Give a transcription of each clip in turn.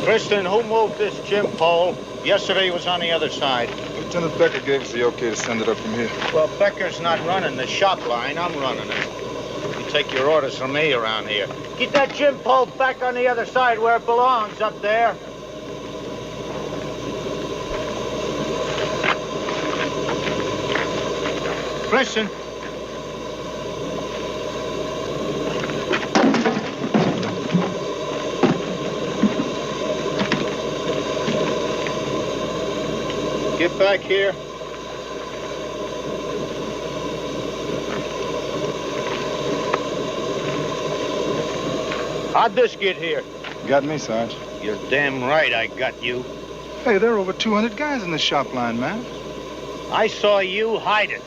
Kristen, who moved this gym pole? Yesterday he was on the other side. Lieutenant Becker gave us the okay to send it up from here. Well, Becker's not running the shop line. I'm running it. You take your orders from me around here. Get that gym pole back on the other side where it belongs, up there. Kristen. Get back here. How'd this get here? Got me, Sarge. You're damn right I got you. Hey, there are over 200 guys in the shop line, man. I saw you hide it.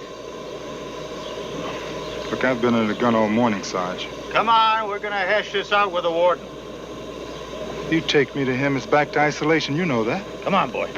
Look, I've been in the gun all morning, Sarge. Come on, we're gonna hash this out with the warden. You take me to him, it's back to isolation. You know that. Come on, boy.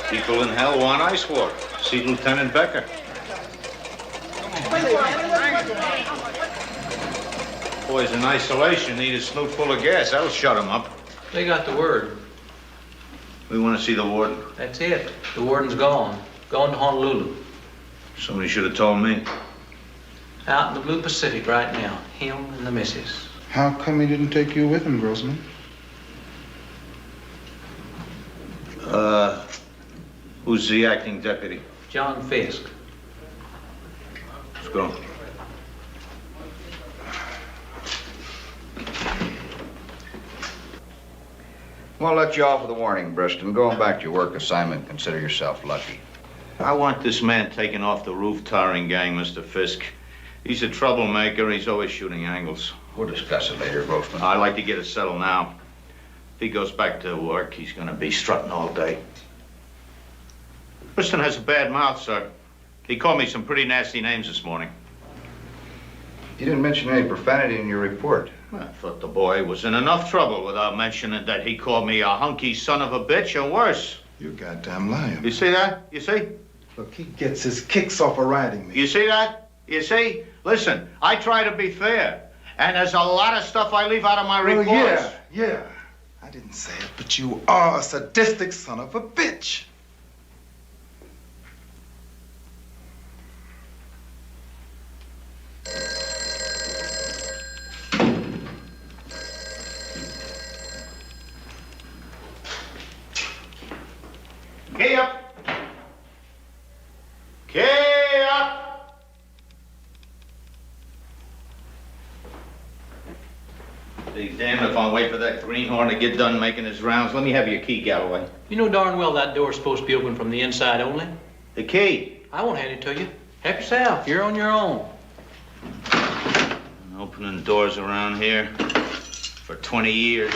People in hell want ice water. See Lieutenant Becker. Boys in isolation need a snoot full of gas. That'll shut them up. They got the word. We want to see the warden. That's it. The warden's gone. Gone to Honolulu. Somebody should have told me. Out in the blue Pacific right now. Him and the missus. How come he didn't take you with him, Grossman? Who's the acting deputy? John Fisk. Let's go. We'll let you off with a warning, Briston. Going back to your work assignment, consider yourself lucky. I want this man taken off the roof tarring gang, Mr. Fisk. He's a troublemaker. He's always shooting angles. We'll discuss it later, Grossman. I'd like to get it settled now. If he goes back to work, he's going to be strutting all day. Briston has a bad mouth, sir. He called me some pretty nasty names this morning. You didn't mention any profanity in your report. Well, I thought the boy was in enough trouble without mentioning that he called me a hunky son of a bitch and worse. You goddamn lying. You see that? You see? Look, he gets his kicks off of riding me. You see that? You see? Listen, I try to be fair. And there's a lot of stuff I leave out of my reports. Yeah. I didn't say it, but you are a sadistic son of a bitch. Key up! Key up! Be damned if I'll wait for that greenhorn to get done making his rounds. Let me have your key, Galloway. You know darn well that door's supposed to be open from the inside only. The key? I won't hand it to you. Help yourself. You're on your own. Been opening doors around here for 20 years.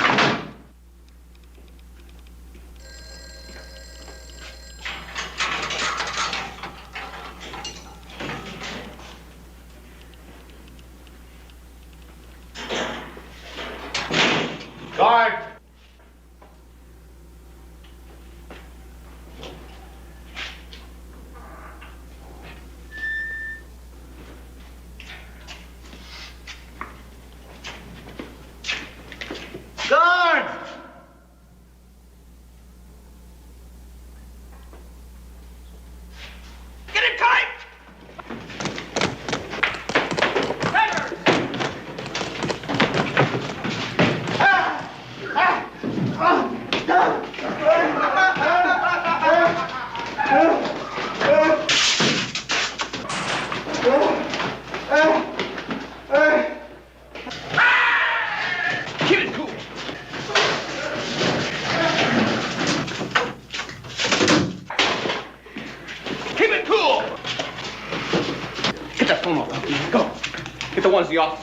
Guard! Guard!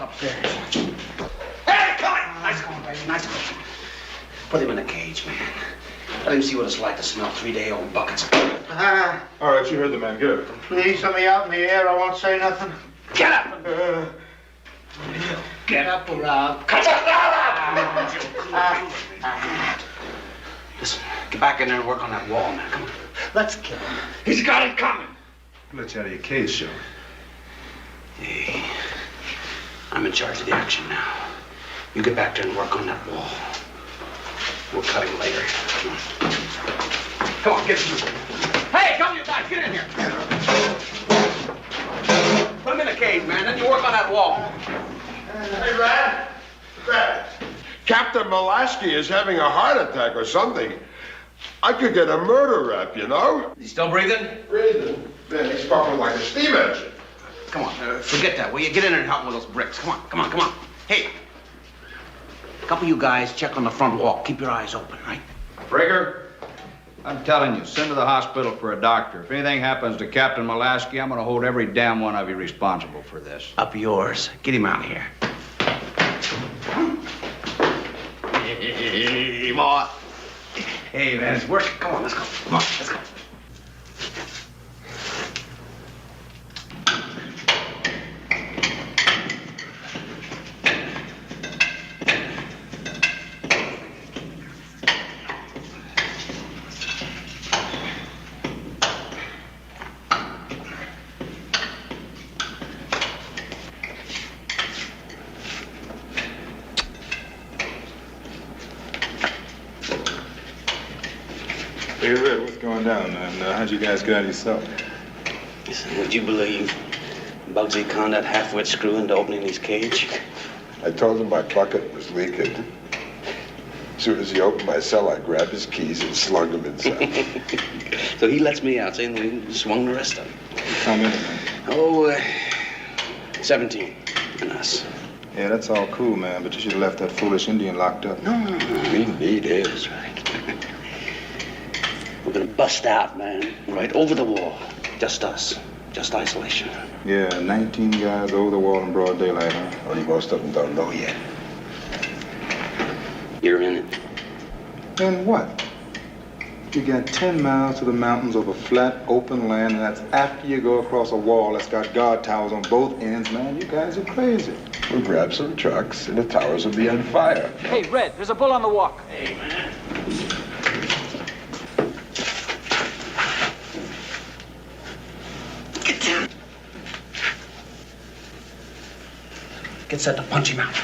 upstairs. Hey, come on! Nice going, baby. Nice going. Put him in a cage, man. Let him see what it's like to smell 3-day-old buckets. All right, you heard the man. Get up. Please let me out in the air. I won't say nothing. Get up! Get up, Rob. Come on! Listen, get back in there and work on that wall, man. Come on. Let's kill him. He's got it coming. Let you out of your cage, Joe. Hey, I'm in charge of the action now. You get back there and work on that wall. We'll cut him later. Come on, get him. Hey, come you guys, get in here. Put him in a cage, man. Then you work on that wall. Hey, Rad. Captain Molaski is having a heart attack or something. I could get a murder rap, you know? Is he still breathing? Breathing? Man, he's puffing like a steam engine. Come on, forget that. Will you get in there and help him with those bricks? Come on. Hey, a couple of you guys check on the front wall. Keep your eyes open, right? Brigger, I'm telling you, send to the hospital for a doctor. If anything happens to Captain Molaski, I'm going to hold every damn one of you responsible for this. Up yours. Get him out of here. Hey, boy. Hey, man, it's working. Come on, let's go. Come on, let's go. Hey, Red, what's going down, man? How'd you guys get out of yourself? Listen, would you believe Bugsy conned that half-wit screw into opening his cage? I told him my bucket was leaking. As soon as he opened my cell, I grabbed his keys and slung them inside. So he lets me out, saying we swung the rest of him. How many, man? Oh, 17 and us. Yeah, that's all cool, man, but you should have left that foolish Indian locked up. No. We need him. That's right. We're gonna bust out, man. Right over the wall. Just us. Just isolation. Yeah, 19 guys over the wall in broad daylight, huh? Only most of them don't know yet. You're in it. Then what? You got 10 miles to the mountains over flat, open land, and that's after you go across a wall that's got guard towers on both ends, man. You guys are crazy. We'll grab some trucks, and the towers will be on fire. Hey, Red, there's a bull on the walk. Hey, man. Get down. Get set to punch him out.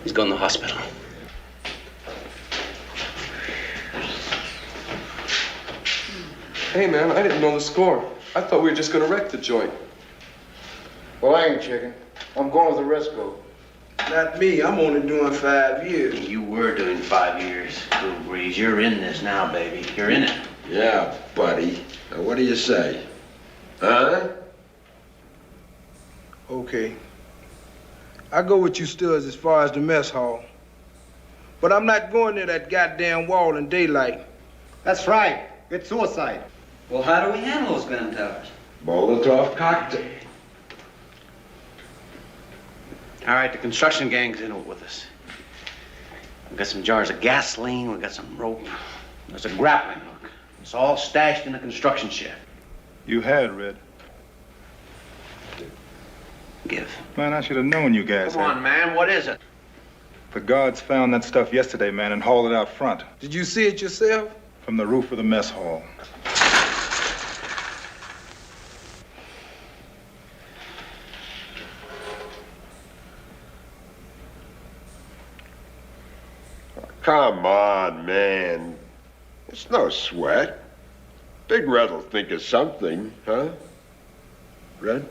He's going to the hospital. Hey, man, I didn't know the score. I thought we were just gonna wreck the joint. Well, I ain't checking. I'm going with the rest go. Not me. I'm only doing 5 years. You were doing 5 years, Cool Breeze. You're in this now, baby. You're in it. Yeah, buddy. Now, what do you say? Huh? Okay. I go with you, Studs, as far as the mess hall. But I'm not going near that goddamn wall in daylight. That's right. It's suicide. Well, how do we handle those gun towers? Molotov cocktail. All right, the construction gang's in it with us. We've got some jars of gasoline, we've got some rope. There's a grappling hook. It's all stashed in the construction shed. You had, Red. Give. Man, I should have known you guys Come on, man, what is it? The guards found that stuff yesterday, man, and hauled it out front Did you see it yourself? from the roof of the mess hall. Come on, man. It's no sweat. Big Red'll think of something, huh? Red?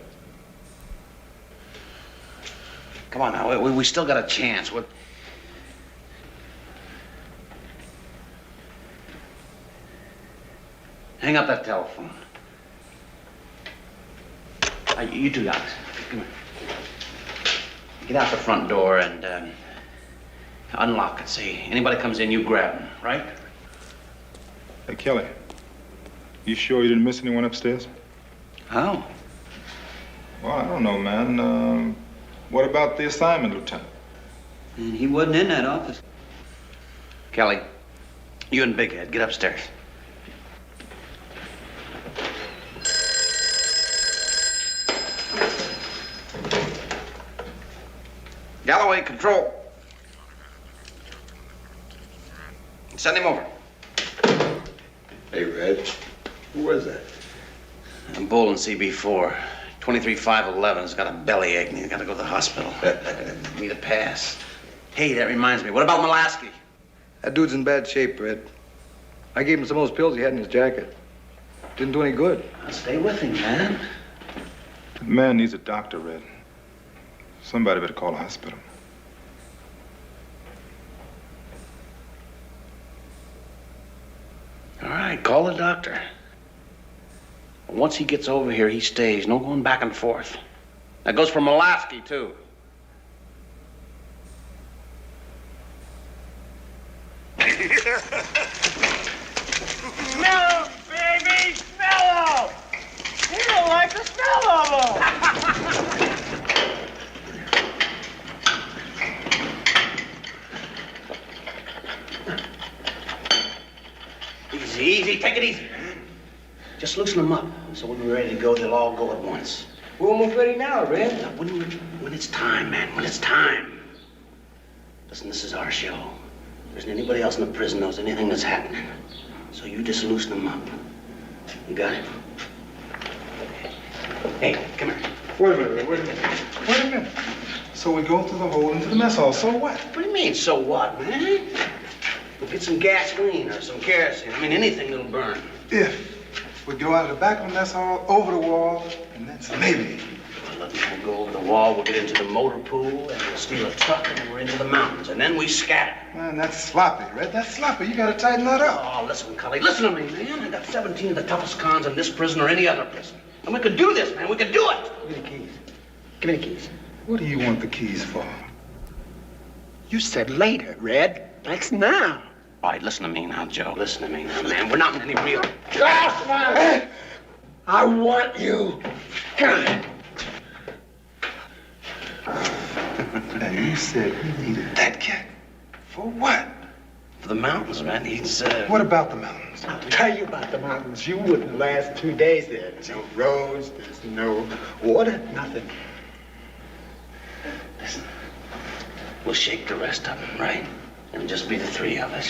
Come on now, we still got a chance. What? Hang up that telephone. You two guys, come here. Get out the front door and Unlock it, see? Anybody comes in, you grab them, right? Hey, Kelly, you sure you didn't miss anyone upstairs? How? Well, I don't know, man. What about the assignment, Lieutenant? And he wasn't in that office. Kelly, you and Big Head, get upstairs. Galloway, control. Send him over. Hey, Red. Who was that? I'm Bull in CB4. 23511's got a bellyache and he's got to go to the hospital. Need a pass. Hey, that reminds me. What about Mulaski? That dude's in bad shape, Red. I gave him some of those pills he had in his jacket. Didn't do any good. I'll stay with him, man. The man needs a doctor, Red. Somebody better call a hospital. All right, call the doctor. Once he gets over here, he stays. No going back and forth. That goes for Mulaski, too. Smell 'em, baby! Smell 'em! You don't like the smell of 'em! Easy, easy. Take it easy. Just loosen them up. So when we're ready to go, they'll all go at once. We're almost ready now, Red. Now, when it's time, man. When it's time. Listen, this is our show. There isn't anybody else in the prison knows anything that's happening. So you just loosen them up. You got it? Hey, come here. Wait a minute. Wait a minute. So we go through the hole into the mess hall. So what? What do you mean, so what, man? We'll get some gasoline or some kerosene. I mean, anything that'll burn. If we go out of the back of the mess hall, over the wall, and that's maybe. We'll go over the wall, we'll get into the motor pool, and we'll steal a truck, and we're into the mountains, and then we scatter. Man, that's sloppy, Red. That's sloppy. You gotta tighten that up. Oh, listen, Cully, listen to me, man. I got 17 of the toughest cons in this prison or any other prison. And we could do this, man. We could do it. Give me the keys. Give me the keys. What do you want the keys for? You said later, Red. That's now. All right, listen to me now, Joe. Listen to me now, man. We're not in any real... Glassman! I want you. And you said you needed that cat. For what? For the mountains, man. He's, What about the mountains? I'll tell you about the mountains. You wouldn't last 2 days there. There's no roads, there's no water, nothing. Listen, we'll shake the rest of them, right? It'll just be the three of us.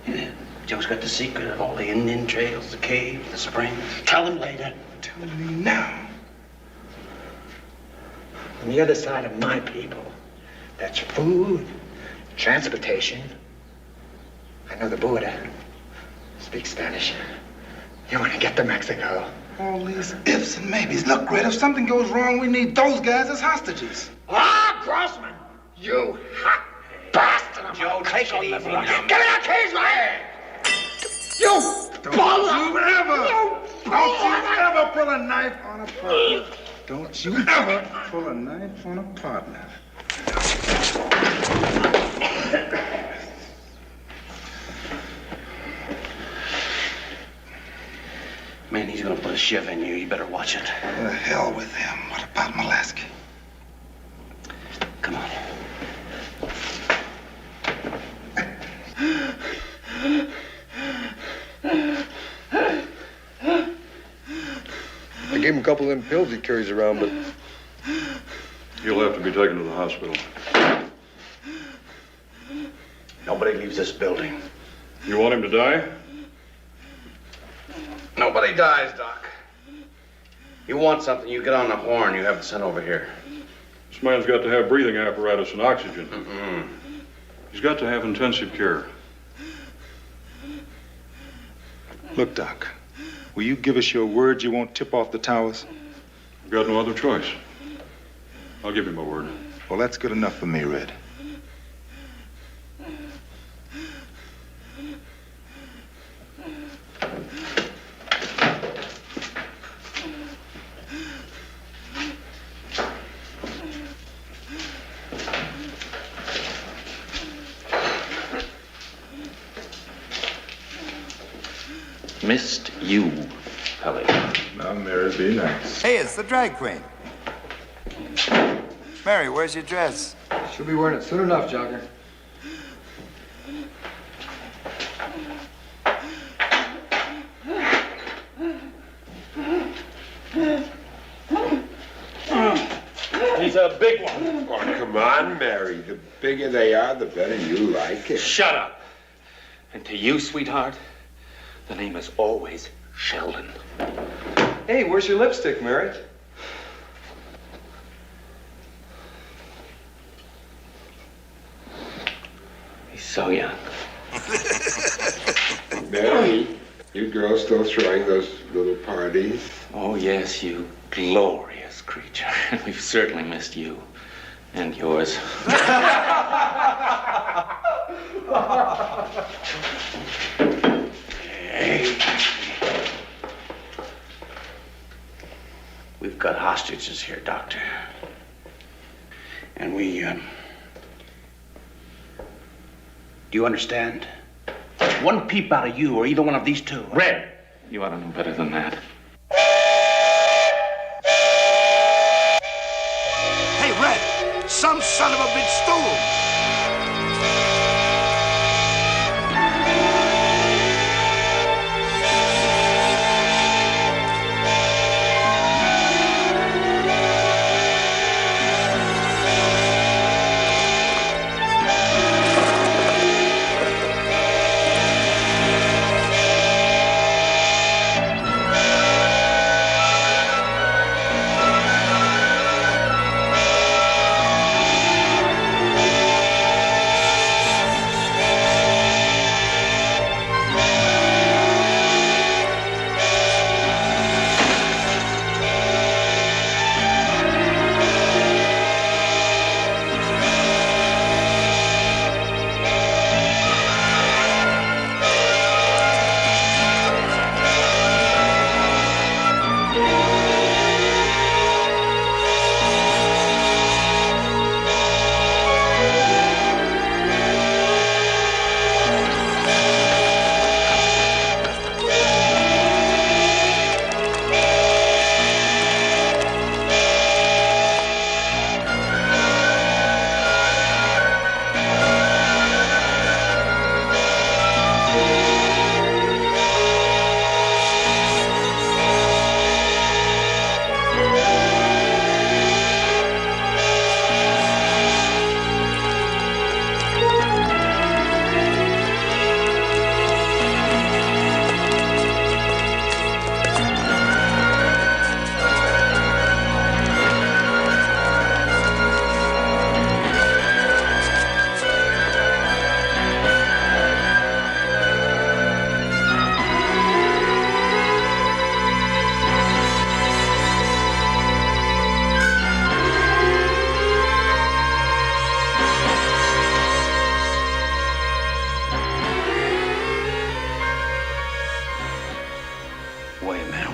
Yeah. Joe's got the secret of all the Indian trails, the caves, the springs. Tell him later. Tell me now. On the other side of my people, that's food, transportation. I know the border. Speak Spanish. You want to get to Mexico. All these ifs and maybes. Look, Red, if something goes wrong, we need those guys as hostages. Ah, Grossman! You hot bastard! Joe, take it easy now. Give me the keys, man! You Don't you ever pull a knife on a partner. Don't you ever pull a knife on a partner. Man, he's gonna put a shiv in you. You better watch it. The hell with him. What about Mulaski? Come on. I gave him a couple of them pills he carries around, but... He'll have to be taken to the hospital. Nobody leaves this building. You want him to die? Nobody dies, Doc. You want something, you get on the horn. You have it sent over here. This man's got to have breathing apparatus and oxygen. He's got to have intensive care. Look, Doc, will you give us your word you won't tip off the towers? I've got no other choice. I'll give you my word. Well, that's good enough for me, Red. missed you, Pelly. Now, Mary, be nice. Hey, it's the drag queen. Mary, where's your dress? She'll be wearing it soon enough, Jogger. He's a big one. Oh, come on, Mary. The bigger they are, the better you like it. Shut up. And to you, sweetheart, the name is always Sheldon. Hey, where's your lipstick, Mary? He's so young. Mary, you girls still throwing those little parties? Oh, yes, you glorious creature. We've certainly missed you. And yours. Hey. We've got hostages here, Doctor. And we, do you understand? One peep out of you or either one of these two. Red! You ought to know better than that. Hey, Red! Some son of a bitch stole!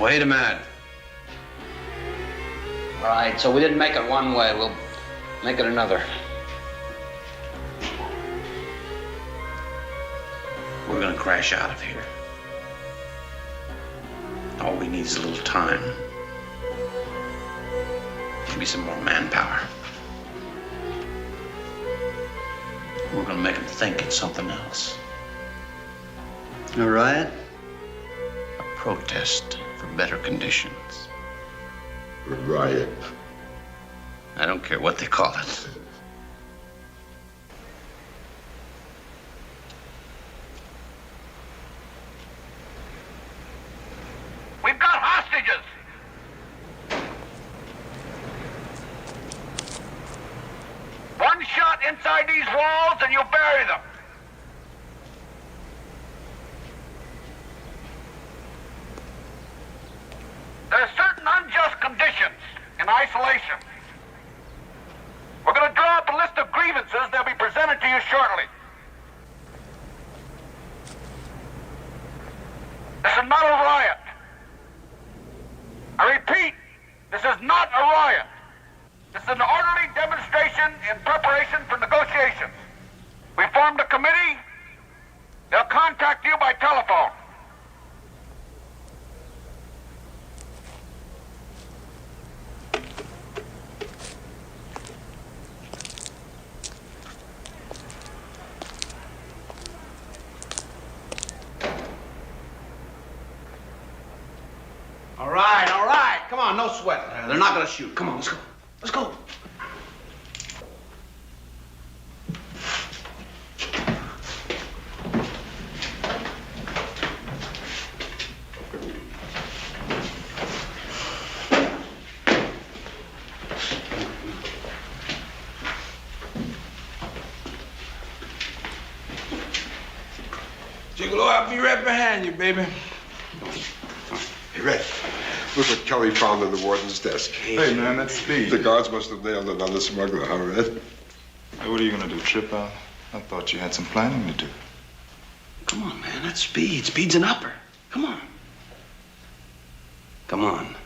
Wait a minute. All right, so we didn't make it one way. We'll make it another. We're gonna crash out of here. All we need is a little time. Maybe some more manpower. We're gonna make them think it's something else. A riot? A protest for better conditions. A riot. I don't care what they call it. We've got hostages! One shot inside these walls and you'll bury them. There are certain unjust conditions in isolation. We're going to draw up a list of grievances. They'll be presented to you shortly. This is not a riot. I repeat, this is not a riot. This is an orderly demonstration in preparation for negotiations. We formed a committee. They'll contact you by telephone. All right, all right. Come on, no sweat. They're not gonna shoot. Come on, let's go. Let's go. Gigolo, I'll be right behind you, baby. Hey, Red, look what Kelly found in the warden's desk. Hey, man, that's Speed. The guards must have nailed it on the smuggler, huh, Red? Hey, what are you gonna do, trip out? I thought you had some planning to do. Come on, man, that's Speed. Speed's an upper. Come on. Come on.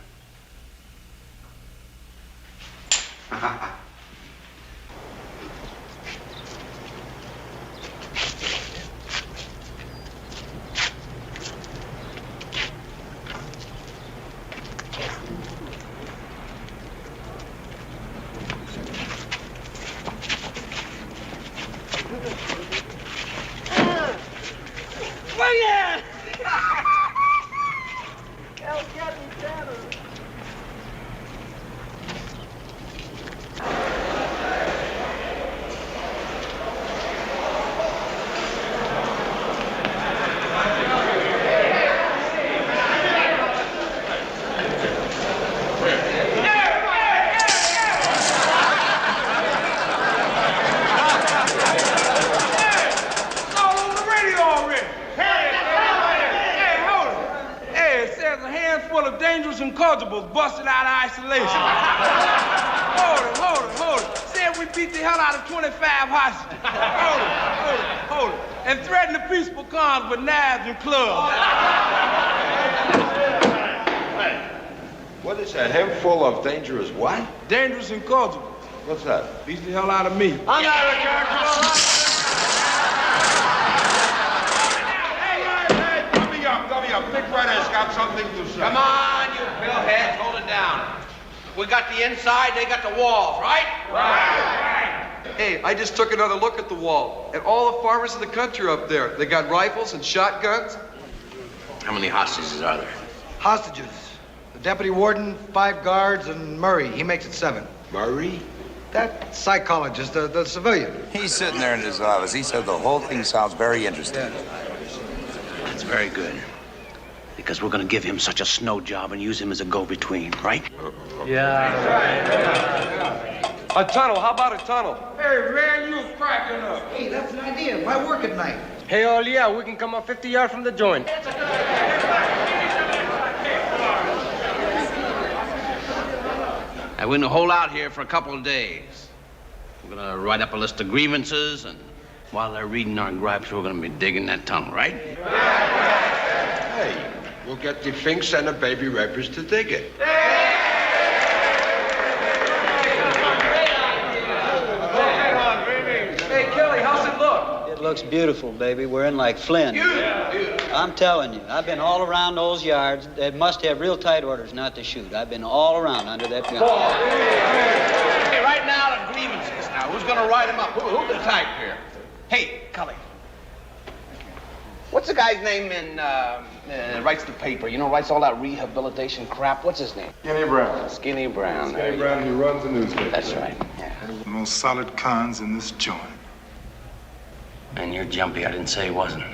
Busted out of isolation. Hold it. Said we beat the hell out of 25 hostages. Hold it. And threatened the peaceful cons with knives and clubs. Hey, what is that? Him full of dangerous what? Dangerous incorrigibles. What's that? Beats the hell out of me. I'm not a character. Dummy up. Big Red has got something to say. Come on, you pillheads, hold it down. We got the inside, they got the walls, right? Right. Hey, I just took another look at the wall. And all the farmers in the country are up there. They got rifles and shotguns. How many hostages are there? Hostages. The deputy warden, 5 guards, and Murray. He makes it 7. Murray? That psychologist, the civilian. He's sitting there in his office. He said the whole thing sounds very interesting. That's very good. Because we're gonna give him such a snow job and use him as a go-between, right? Yeah. A tunnel. How about a tunnel? Hey, man, you was cracking up. Hey, that's an idea. Why work at night? Hell yeah, we can come up 50 yards from the joint. And we're gonna hold out here for a couple of days. We're gonna write up a list of grievances, and while they're reading our gripes, we're gonna be digging that tunnel, right? Hey, we'll get the Finks and the baby rappers to dig it. Hey, Kelly, how's it look? It looks beautiful, baby. We're in like Flynn. I'm telling you, I've been all around those yards. They must have real tight orders not to shoot. I've been all around under that gun. Hey, right now, the grievances. Now, who's gonna write them up? Who can type here? Hey, Cully. What's the guy's name in, writes the paper? You know, writes all that rehabilitation crap. What's his name? Skinny Brown. Skinny Brown. Skinny Brown, he runs the newspaper. That's right, yeah. The most solid cons in this joint. And you're jumpy. I didn't say he wasn't.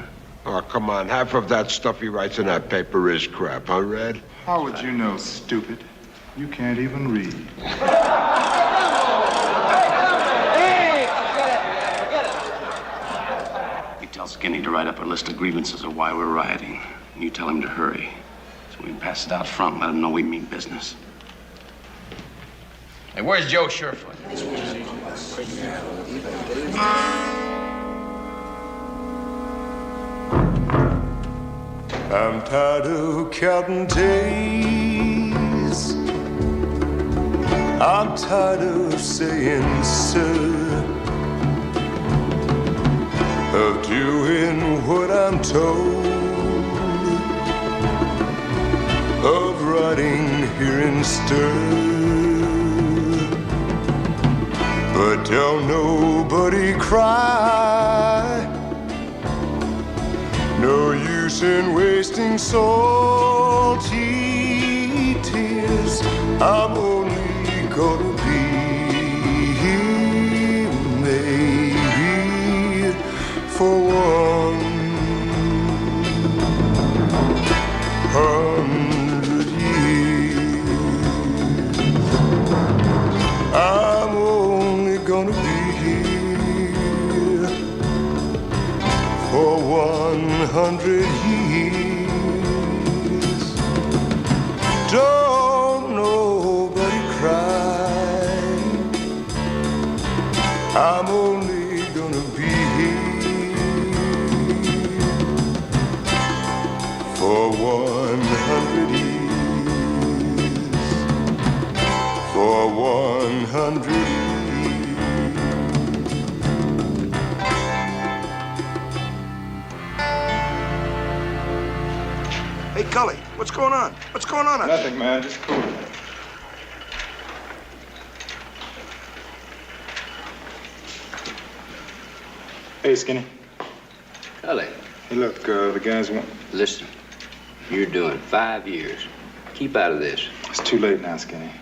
Oh, come on. Half of that stuff he writes in that paper is crap, huh, Red? How would you know, stupid? You can't even read. You tell Skinny to write up a list of grievances of why we're rioting. And you tell him to hurry. So we can pass it out front and let him know we mean business. Hey, where's Joe Surefoot? I'm tired of counting days. I'm tired of saying sir, of doing what I'm told, of riding here in stir. But don't nobody cry. No use in wasting salty tears. I'm only gonna be maybe for 100 years. I'm only gonna be here for 100 years. Don't nobody cry. I'm only gonna be here for 100 years. For 100 years. Hey, Cully, what's going on? What's going on? Nothing, man. Just cool. Hey, Skinny. Cully. Hey, look, the guys want... Listen, you're doing 5 years. Keep out of this. It's too late now, Skinny.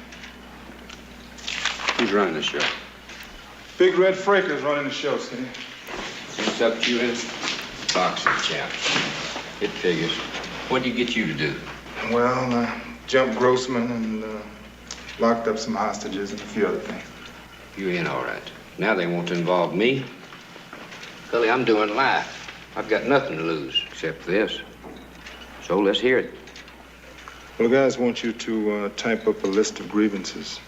Who's running the show? Big Red Fraker's running the show, Skinny. Who sucked you in? Boxing champ. It figures. What'd he get you to do? Well, jumped Grossman and locked up some hostages and a few other things. You're in all right. Now they want to involve me. Cully, I'm doing life. I've got nothing to lose except this. So let's hear it. Well, the guys want you to type up a list of grievances.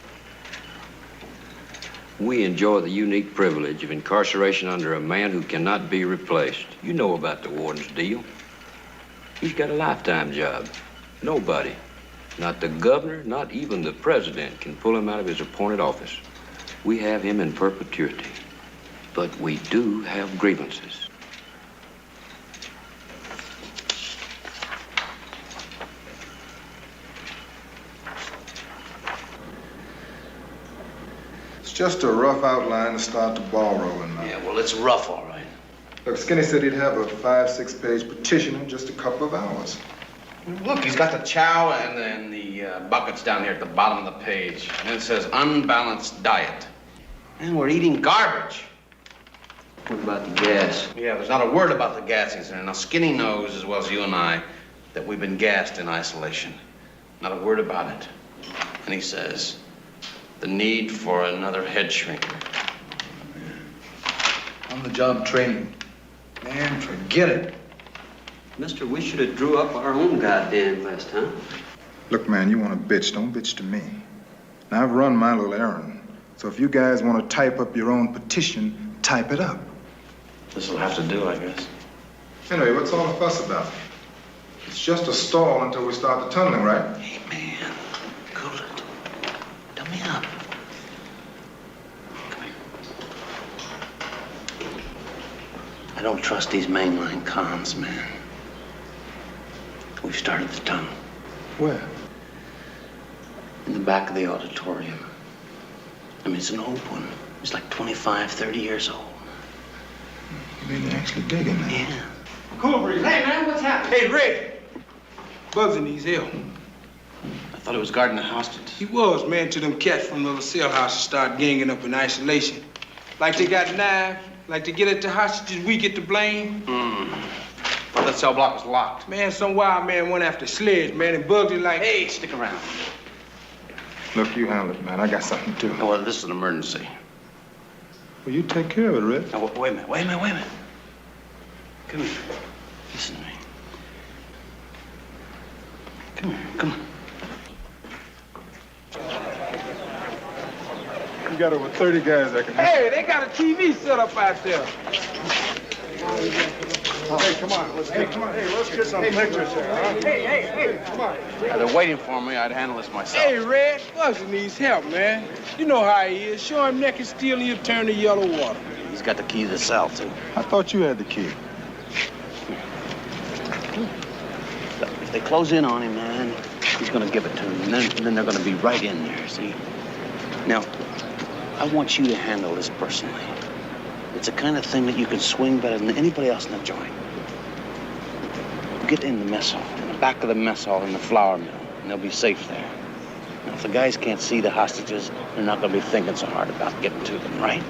We enjoy the unique privilege of incarceration under a man who cannot be replaced. You know about the warden's deal. He's got a lifetime job. Nobody, not the governor, not even the president, can pull him out of his appointed office. We have him in perpetuity. But we do have grievances. It's just a rough outline to start the ball rolling now. Yeah, well, it's rough, all right. Look, Skinny said he'd have a 5-6 page petition in just a couple of hours. Look, he's got the chow and then the buckets down here at the bottom of the page. And it says unbalanced diet. And we're eating garbage. What about the gas? Yeah, there's not a word about the gassings in there. Now, Skinny knows as well as you and I that we've been gassed in isolation. Not a word about it. And he says, the need for another head shrinker. On-the-job training. Man, forget it. Mister, we should have drew up our own goddamn list, huh? Look, man, you want to bitch, don't bitch to me. Now, I've run my little errand. So if you guys want to type up your own petition, type it up. This'll have to do, I guess. Anyway, what's all the fuss about? It's just a stall until we start the tunneling, right? Hey, man, cool it. Tell me up. Come here. I don't trust these mainline cons, man. We've started the tunnel. Where? In the back of the auditorium. I mean, it's an old one. It's like 25, 30 years old. You mean they're actually digging now? Yeah. Cool breeze. Hey, man, what's happening? Hey, Rick. Bugsy needs help. I thought he was guarding the hostage. He was, man, till them cats from the cell house start ganging up in isolation. Like they got knives, like to get at the hostages, we get the blame. Well, that cell block was locked. Man, some wild man went after Sledge, man, and Bugsy like... Hey, stick around. Look, you handle it, man. I got something to do. Oh, well, this is an emergency. Well, you take care of it, Rick. Now, wait a minute. Come here. Listen to me. Come on. You got over 30 guys that can help. Hey, they got a TV set up out there. Hey, come on. Let's get some pictures here, huh? Hey, come on. Now, they're waiting for me. I'd handle this myself. Hey, Red, Bugsy needs help, man. You know how he is. Show him neck and steel and he'll turn to yellow water. He's got the key to the cell, too. I thought you had the key. Look, if they close in on him, man, he's gonna give it to them, and then they're gonna be right in there, see? Now, I want you to handle this personally. It's the kind of thing that you can swing better than anybody else in the joint. Get in the mess hall, in the back of the mess hall in the flour mill, and they'll be safe there. If the guys can't see the hostages, they're not going to be thinking so hard about getting to them, right?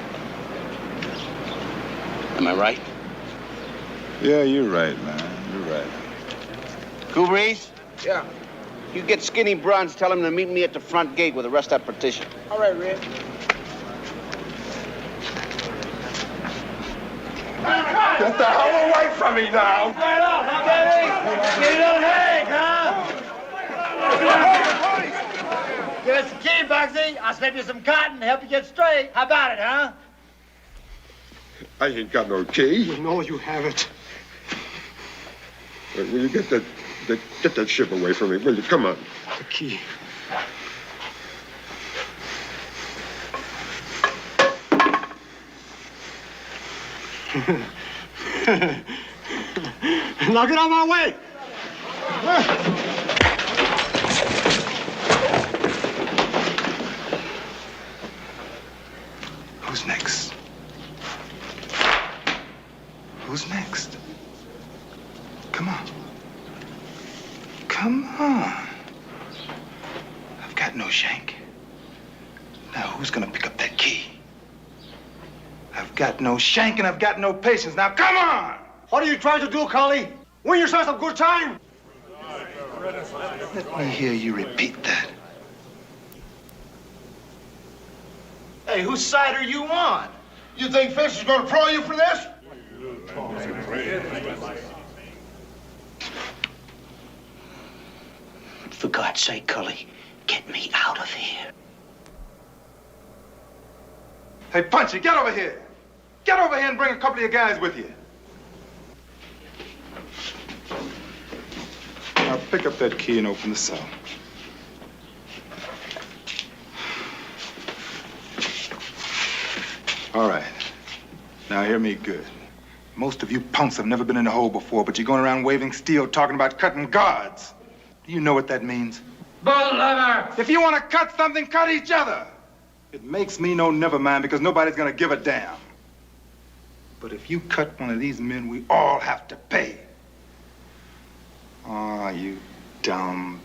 Am I right? Yeah, you're right, man. You're right. Cool Breeze? Yeah. You get Skinny Bronze, tell him to meet me at the front gate with the rest of that partition. All right, Red. Get the hell away from me now! Right on, huh, baby? Get it on Hank, huh? Give us the key, Bugsy. I'll slip you some cotton and help you get straight. How about it, huh? I ain't got no key. We know you have it. Will you get that ship away from me, will you? Come on. The key. Now get out of my way! Who's next? Who's next? Come on. Come on. I've got no shank. Now who's gonna pick up that key? I've got no shank and I've got no patience. Now come on! What are you trying to do, Collie? Win yourself some good time? Let me hear you repeat that. Hey, whose side are you on? You think Fish is gonna throw you for this? For God's sake, Cully, get me out of here. Hey, Punchy, get over here. Get over here and bring a couple of your guys with you. Now pick up that key and open the cell. All right. Now hear me good. Most of you punks have never been in a hole before, but you're going around waving steel, talking about cutting guards. Do you know what that means? Bull lever! If you want to cut something, cut each other. It makes me no never mind because nobody's going to give a damn. But if you cut one of these men, we all have to pay. Oh, you dumb,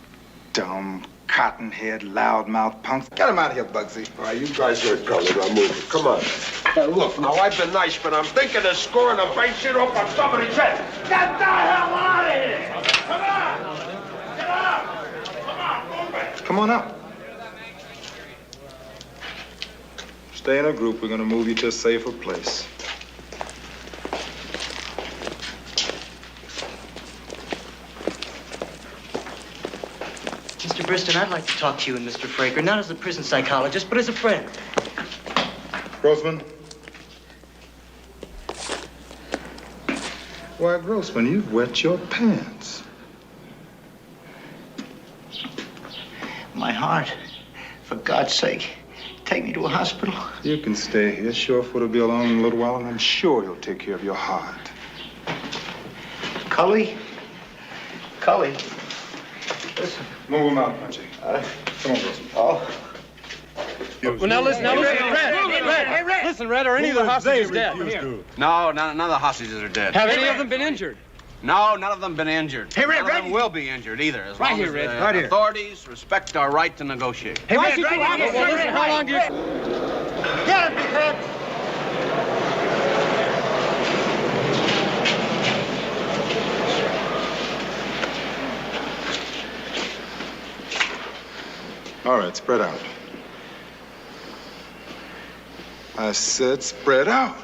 cottonhead, loudmouth punks. Get him out of here, Bugsy. All right, you guys are colored. I'm moving. Come on. Look, now, I've been nice, but I'm thinking of scoring a bank shit off on somebody's head. Get the hell out of here! Come on! Get up! Come on, move it! Come on up. Stay in a group. We're going to move you to a safer place. Mr. Briston, I'd like to talk to you and Mr. Fraker, not as a prison psychologist, but as a friend. Grossman? Why, Grossman, you've wet your pants. My heart. For God's sake, take me to a hospital. You can stay here. Surefoot will be along in a little while, and I'm sure he'll take care of your heart. Cully? Cully? Listen. Move him out, Punchy. Come on, Grossman. Oh. Well, now listen, Red. Listen, Red, are any of the hostages dead? No, none of the hostages are dead. Have any of them been injured? No, none of them been injured. Hey, Red, none of them will be injured either, as long as the authorities respect our right to negotiate. Hey, Red, Well, listen, how long do you... Get him, big head! All right, spread out. I said spread out.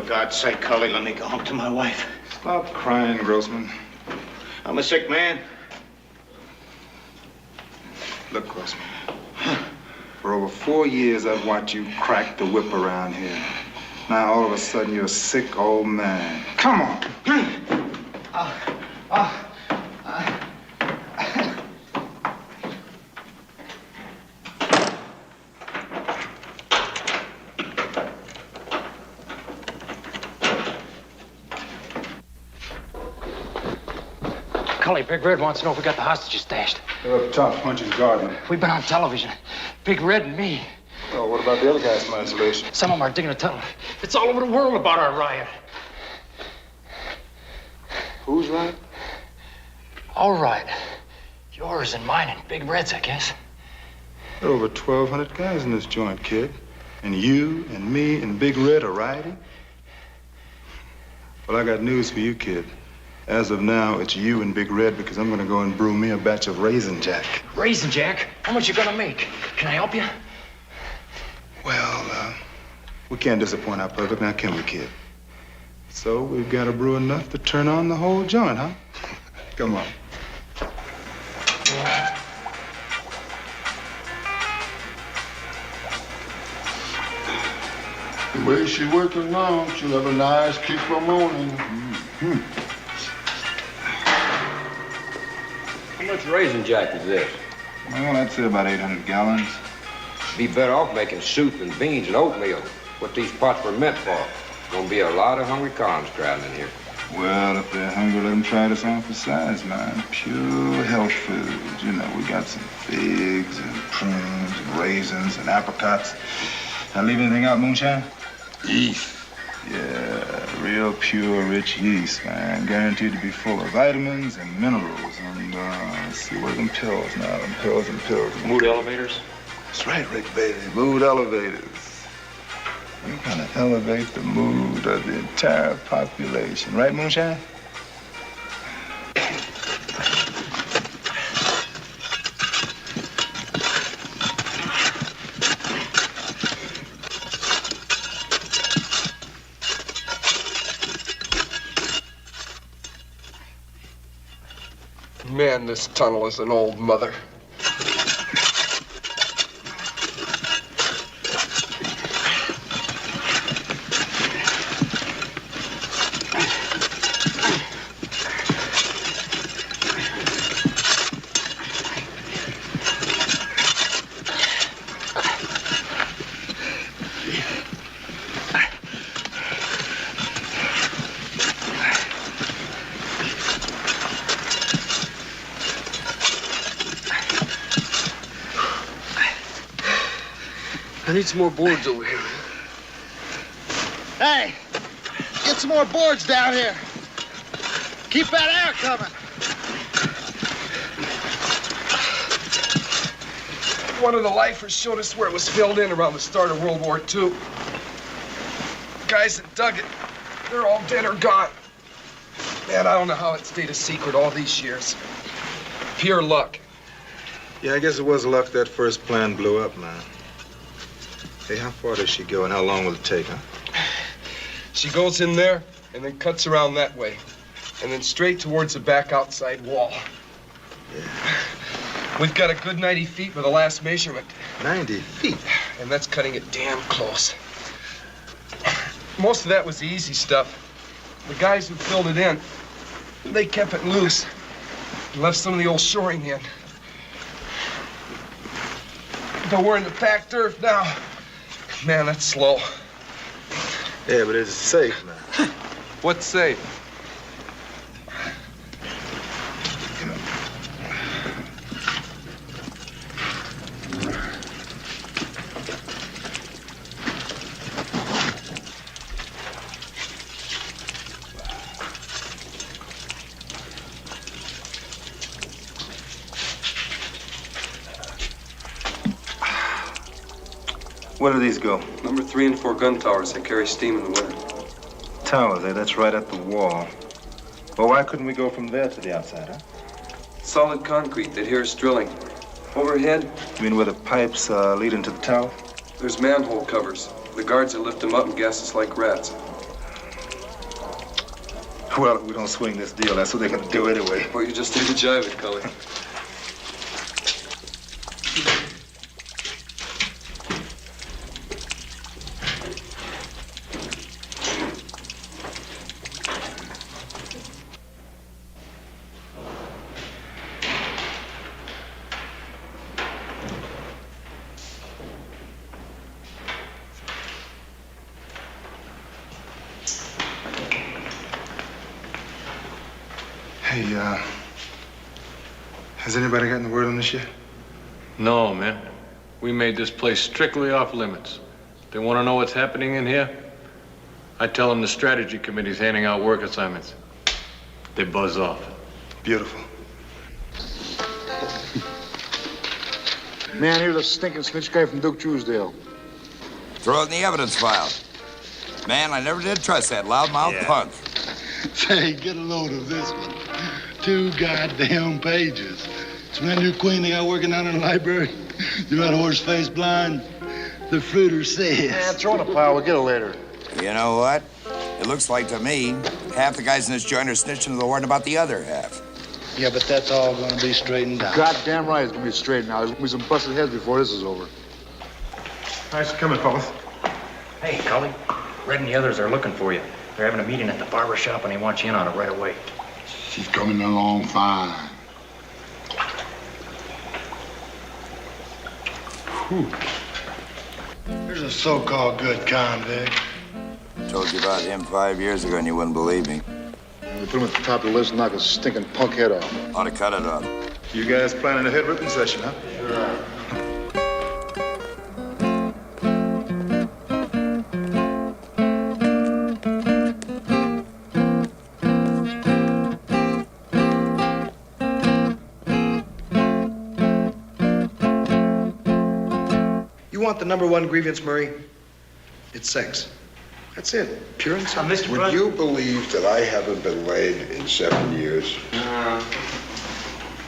God's sake, Cully, let me go home to my wife. Stop crying, Grossman. I'm a sick man. Look, Grossman. For over 4 years, I've watched you crack the whip around here. Now, all of a sudden, you're a sick old man. Come on. Cully, Big Red wants to know if we got the hostages stashed. They're up top, punching Gardner. We've been on television. Big Red and me. Oh, what about the other guys from isolation? Some of them are digging a tunnel. It's all over the world about our riot. Who's right? All right. Yours and mine and Big Red's, I guess. There are over 1,200 guys in this joint, kid. And you and me and Big Red are rioting? Well, I got news for you, kid. As of now, it's you and Big Red because I'm gonna go and brew me a batch of Raisin Jack. Raisin Jack? How much you gonna make? Can I help you? Well, we can't disappoint our public now, can we, kid? So we've got to brew enough to turn on the whole joint, huh? Come on. The way she working now, she'll have a nice kick for morning. How much Raisin Jack is this? Well, I'd say about 800 gallons. Be better off making soup and beans and oatmeal. What these pots were meant for. Gonna be a lot of hungry cons crowding in here. Well, if they're hungry, let them try this on for size, man. Pure health food. You know, we got some figs and prunes and raisins and apricots. Did I leave anything out, Moonshine? Yeast. Yeah, real pure, rich yeast, man. Guaranteed to be full of vitamins and minerals. And, let's see, what are them pills now? Them pills and pills. Mood elevators? That's right, Rick, baby. Mood elevators. We're gonna elevate the mood of the entire population. Right, Moonshine? Man, this tunnel is an old mother. I need some more boards over here. Hey, get some more boards down here. Keep that air coming. One of the lifers showed us where it was filled in around the start of World War II. Guys that dug it, they're all dead or gone. Man, I don't know how it stayed a secret all these years. Pure luck. Yeah, I guess it was luck that first plan blew up, man. Hey, how far does she go and how long will it take, huh? She goes in there and then cuts around that way. And then straight towards the back outside wall. Yeah. We've got a good 90 feet for the last measurement. 90 feet? And that's cutting it damn close. Most of that was the easy stuff. The guys who filled it in, they kept it loose and left some of the old shoring in. But we're in the packed earth now. Man, that's slow. Yeah, but it's safe, man. What's safe? Where do these go? Number 3 and 4 gun towers. They carry steam in the winter. Towers, eh? That's right at the wall. Well, why couldn't we go from there to the outside, huh? Solid concrete. They'd hear us drilling. Overhead? You mean where the pipes lead into the tower? There's manhole covers. The guards will lift them up and gas us like rats. Well, we don't swing this deal. That's what they're gonna do anyway. Well, you just need to jive it, Cully. Hey, has anybody gotten the word on this yet? No, man. We made this place strictly off limits. They want to know what's happening in here? I tell them the strategy committee's handing out work assignments. They buzz off. Beautiful. Man, here's a stinking snitch guy from Duke Truesdale. Throw it in the evidence file. Man, I never did trust that loudmouth punk. Say, get a load of this one. 2 goddamn pages. It's my new queen they got working out in the library. You know that horse-faced blind? The fruiter says. Yeah, throw in a pile. We'll get it later. You know what? It looks like to me, half the guys in this joint are snitching to the warden about the other half. Yeah, but that's all gonna be straightened out. Goddamn right it's gonna be straightened out. There's gonna be some busted heads before this is over. Nice coming, fellas. Hey, Cully. Red and the others are looking for you. They're having a meeting at the barber shop and they want you in on it right away. She's coming along fine. Whew. Here's a so-called good convict. Told you about him 5 years ago and you wouldn't believe me. We put him at the top of the list and knock his stinking punk head off. Ought to cut it off. You guys planning a head ripping session, huh? Sure. You want the #1 grievance, Murray? It's sex. That's it. Pure and simple. Mr. Would you believe that I haven't been laid in 7 years?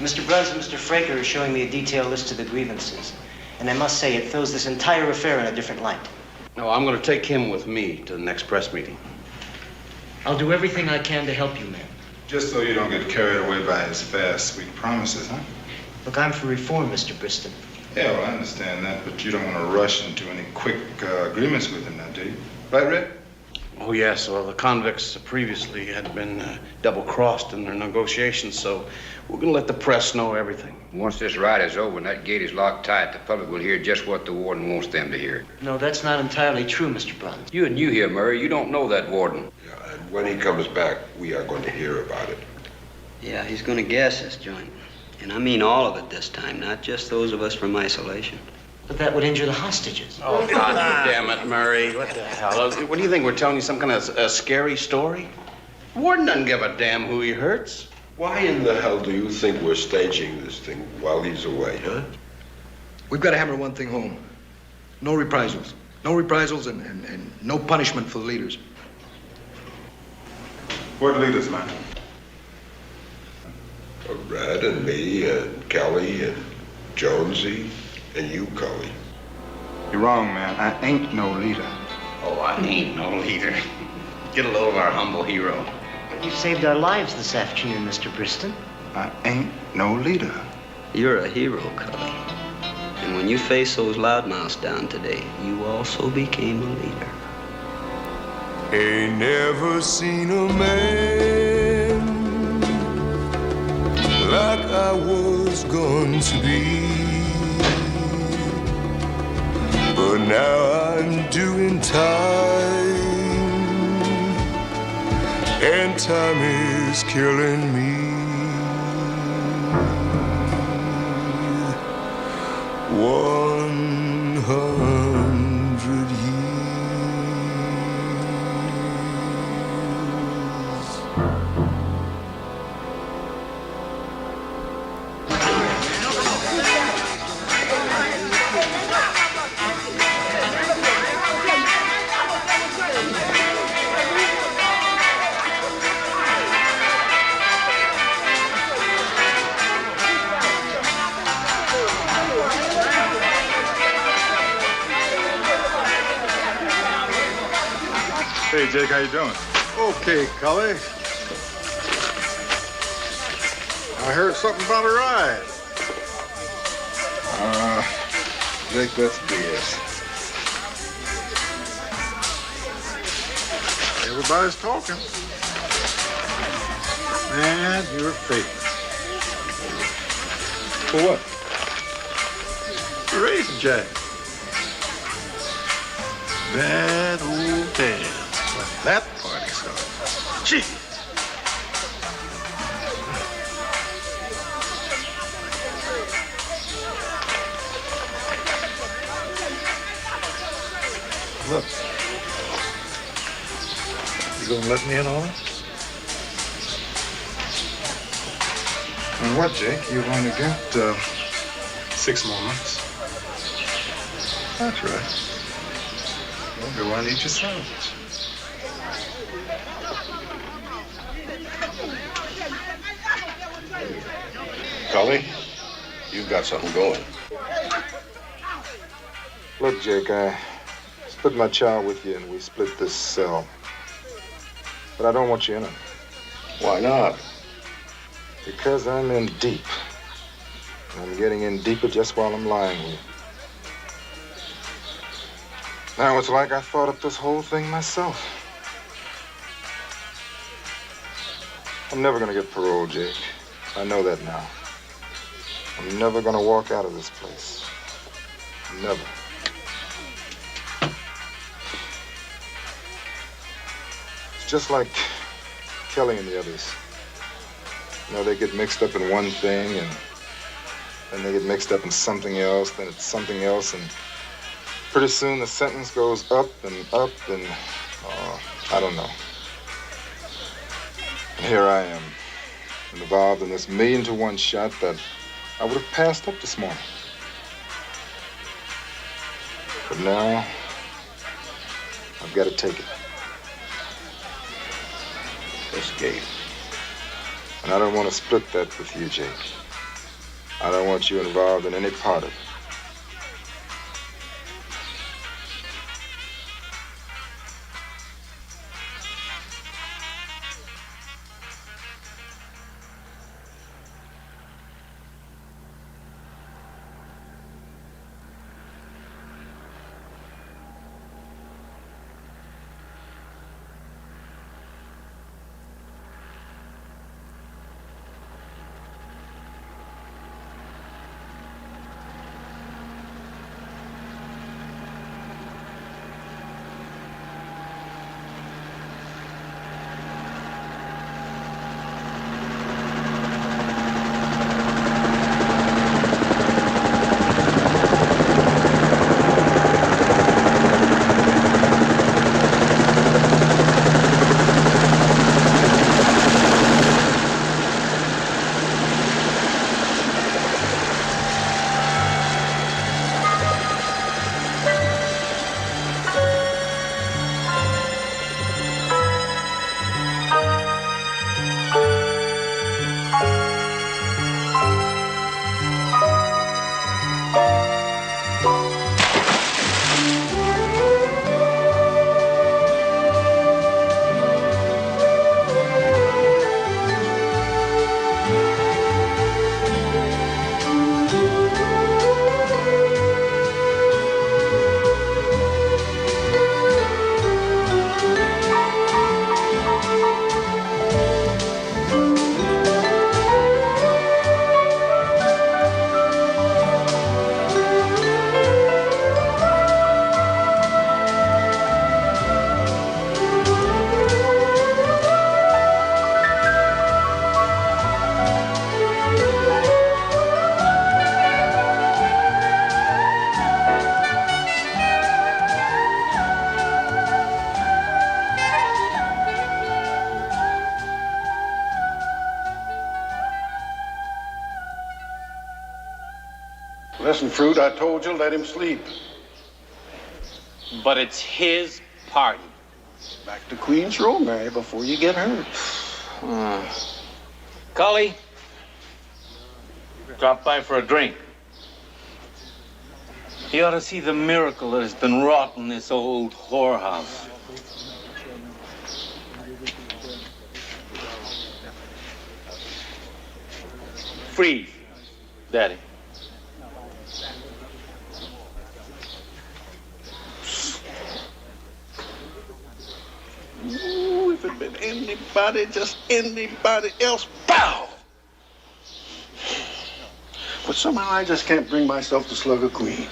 Mr. Bruns and Mr. Fraker are showing me a detailed list of the grievances. And I must say, it throws this entire affair in a different light. No, I'm going to take him with me to the next press meeting. I'll do everything I can to help you, man. Just so you don't get carried away by his fast, sweet promises, huh? Look, I'm for reform, Mr. Briston. Yeah, well, I understand that, but you don't want to rush into any quick agreements with him now, do you? Right, Red? Oh, yes. Well, the convicts previously had been double-crossed in their negotiations, so we're going to let the press know everything. Once this ride is over and that gate is locked tight, the public will hear just what the warden wants them to hear. No, that's not entirely true, Mr. Bruns. You and you here, Murray. You don't know that warden. Yeah, and when he comes back, we are going to hear about it. Yeah, he's gonna gas this joint. And I mean all of it this time, not just those of us from isolation. But that would injure the hostages. Oh, God damn it, Murray. What the hell? What do you think? We're telling you some kind of a scary story? Warden doesn't give a damn who he hurts. Why in the hell do you think we're staging this thing while he's away, huh? We've got to hammer one thing home. No reprisals. No reprisals and no punishment for the leaders. What leaders, man? Brad and me and Kelly and Jonesy and you, Cully. You're wrong, man. I ain't no leader. Oh, I ain't no leader. Get a load of our humble hero. You saved our lives this afternoon, Mr. Briston. I ain't no leader. You're a hero, Cully. And when you faced those loudmouths down today, you also became a leader. Ain't never seen a man like I was going to be, but now I'm doing time, and time is killing me. 100 years. Hey, Jake, how you doing? Okay, Cully. I heard something about a riot. Jake, that's BS. Everybody's talking. Man, you're fake. For what? The Raisin Jack. Bad old dad. When that party started. Gee. Look. You gonna let me in on it? And what, Jake? You've only got 6 more months. That's right. Well, go on, eat your sandwich. Cully, you've got something going. Look, Jake, I split my chow with you and we split this cell. But I don't want you in it. Why not? Because I'm in deep. And I'm getting in deeper just while I'm lying here. Now it's like I thought up this whole thing myself. I'm never gonna get parole, Jake. I know that now. I'm never gonna walk out of this place. Never. It's just like Kelly and the others. You know, they get mixed up in one thing and then they get mixed up in something else, then it's something else, and pretty soon the sentence goes up and I don't know. And here I am, involved in this 1,000,000-to-1 shot that I would have passed up this morning. But now, I've got to take it. Escape. And I don't want to split that with you, Jake. I don't want you involved in any part of it. Listen, Fruit, I told you, let him sleep. But it's his party. Back to Queen's Row, Mary, before you get hurt. Cully, drop by for a drink. You ought to see the miracle that has been wrought in this old whorehouse. Freeze. Daddy. Ooh, if it'd been anybody, just anybody else, pow! But somehow I just can't bring myself to slug a queen.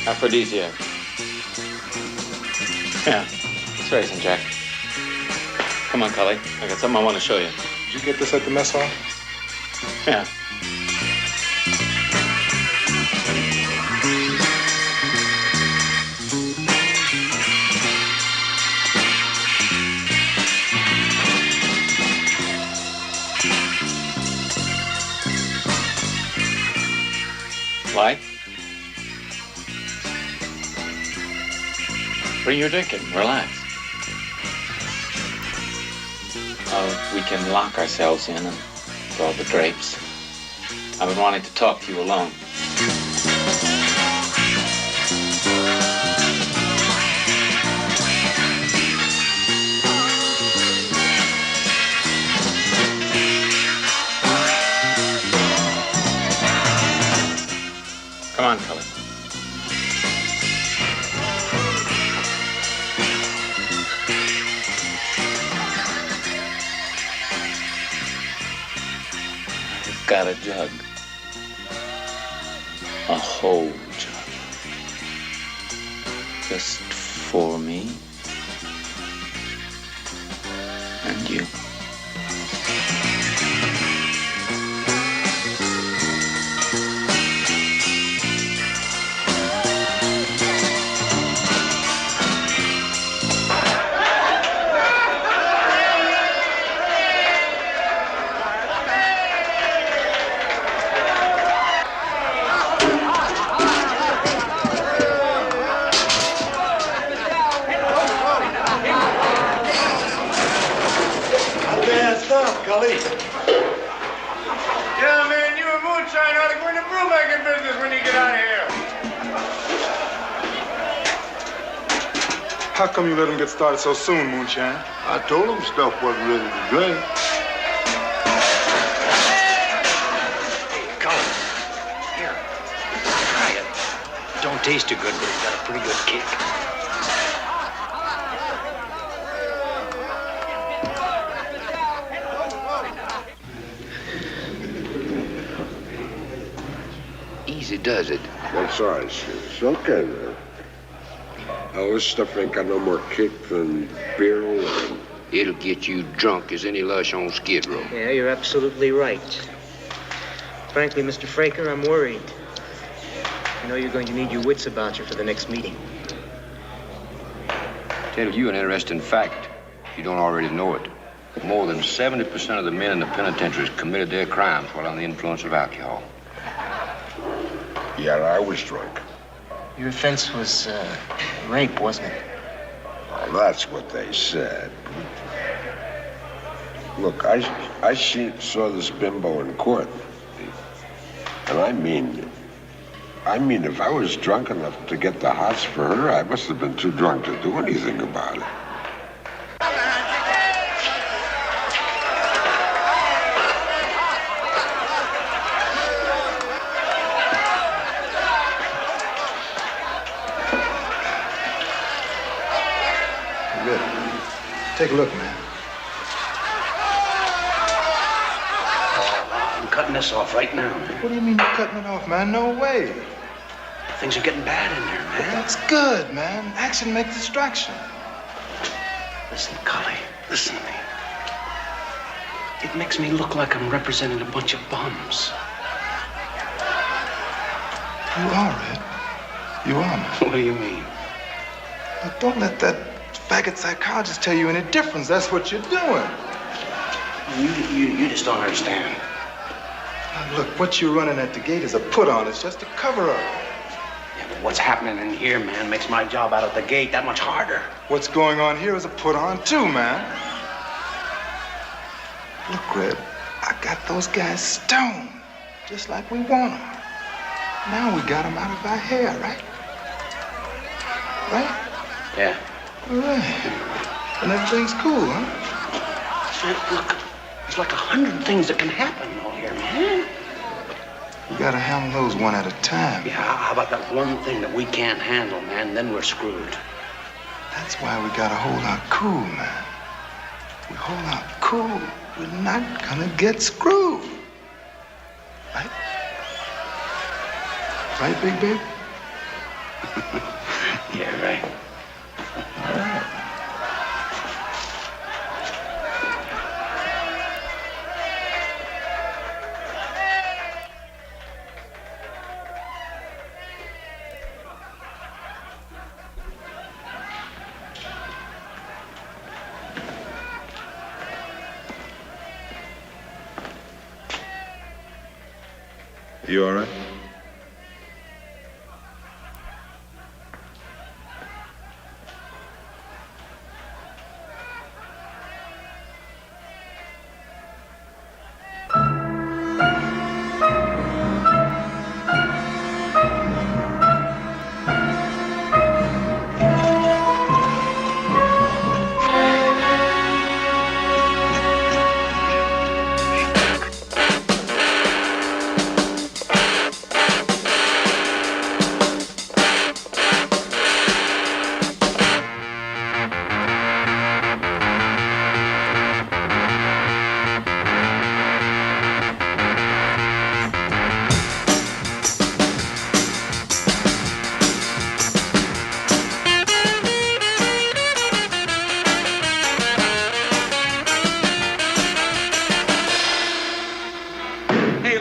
Aphrodisiac. Yeah, it's racing, Jack. Come on, Cully. I got something I want to show you. Did you get this at the mess hall? Yeah. Light? Bring your drink in. Relax. We can lock ourselves in and draw the drapes. I've been wanting to talk to you alone. Come on, Cully. I've got a jug. A whole jug. Just for me and you. Cully. Yeah, man, you and Moonshine ought to go into brewmaking business when you get out of here. How come you let him get started so soon, Moonshine? I told him stuff wasn't ready to drink. Hey, Cully. Here. Try it. Don't taste too good, but it's got a pretty good kick. Easy does it. I'm sorry, Sid. It's okay, man. Oh, this stuff ain't got no more kick than beer and It'll get you drunk as any lush on Skid Row. Yeah, you're absolutely right. Frankly, Mr. Fraker, I'm worried. I know you're going to need your wits about you for the next meeting. Tell you an interesting fact, if you don't already know it. More than 70% of the men in the penitentiaries committed their crimes while under the influence of alcohol. Yeah, I was drunk. Your offense was rape, wasn't it? Well, that's what they said. Look, I saw this bimbo in court. And I mean, if I was drunk enough to get the hots for her, I must have been too drunk to do anything about it. Take a look, man. I'm cutting this off right now. What do you mean you're cutting it off, man? No way. Things are getting bad in there, man. But that's good, man. Action makes distraction. Listen, Cully, listen to me. It makes me look like I'm representing a bunch of bums. You are, Red. You are, man. What do you mean? Look, don't let that faggot psychologist tell you any difference. That's what you're doing. You just don't understand. Now, look, what you're running at the gate is a put-on. It's just a cover-up. Yeah, but what's happening in here, man, makes my job out at the gate that much harder. What's going on here is a put-on, too, man. Look, Red, I got those guys stoned, just like we want them. Now we got them out of our hair, right? Right? Yeah. All right. And everything's cool, huh? Man, look, there's like 100 things that can happen out here, man. We gotta handle those one at a time. Yeah, how about that one thing that we can't handle, man? Then we're screwed. That's why we gotta hold our cool, man. We hold our cool, we're not gonna get screwed. Right? Right, big baby? Yeah, right. All right. You all right?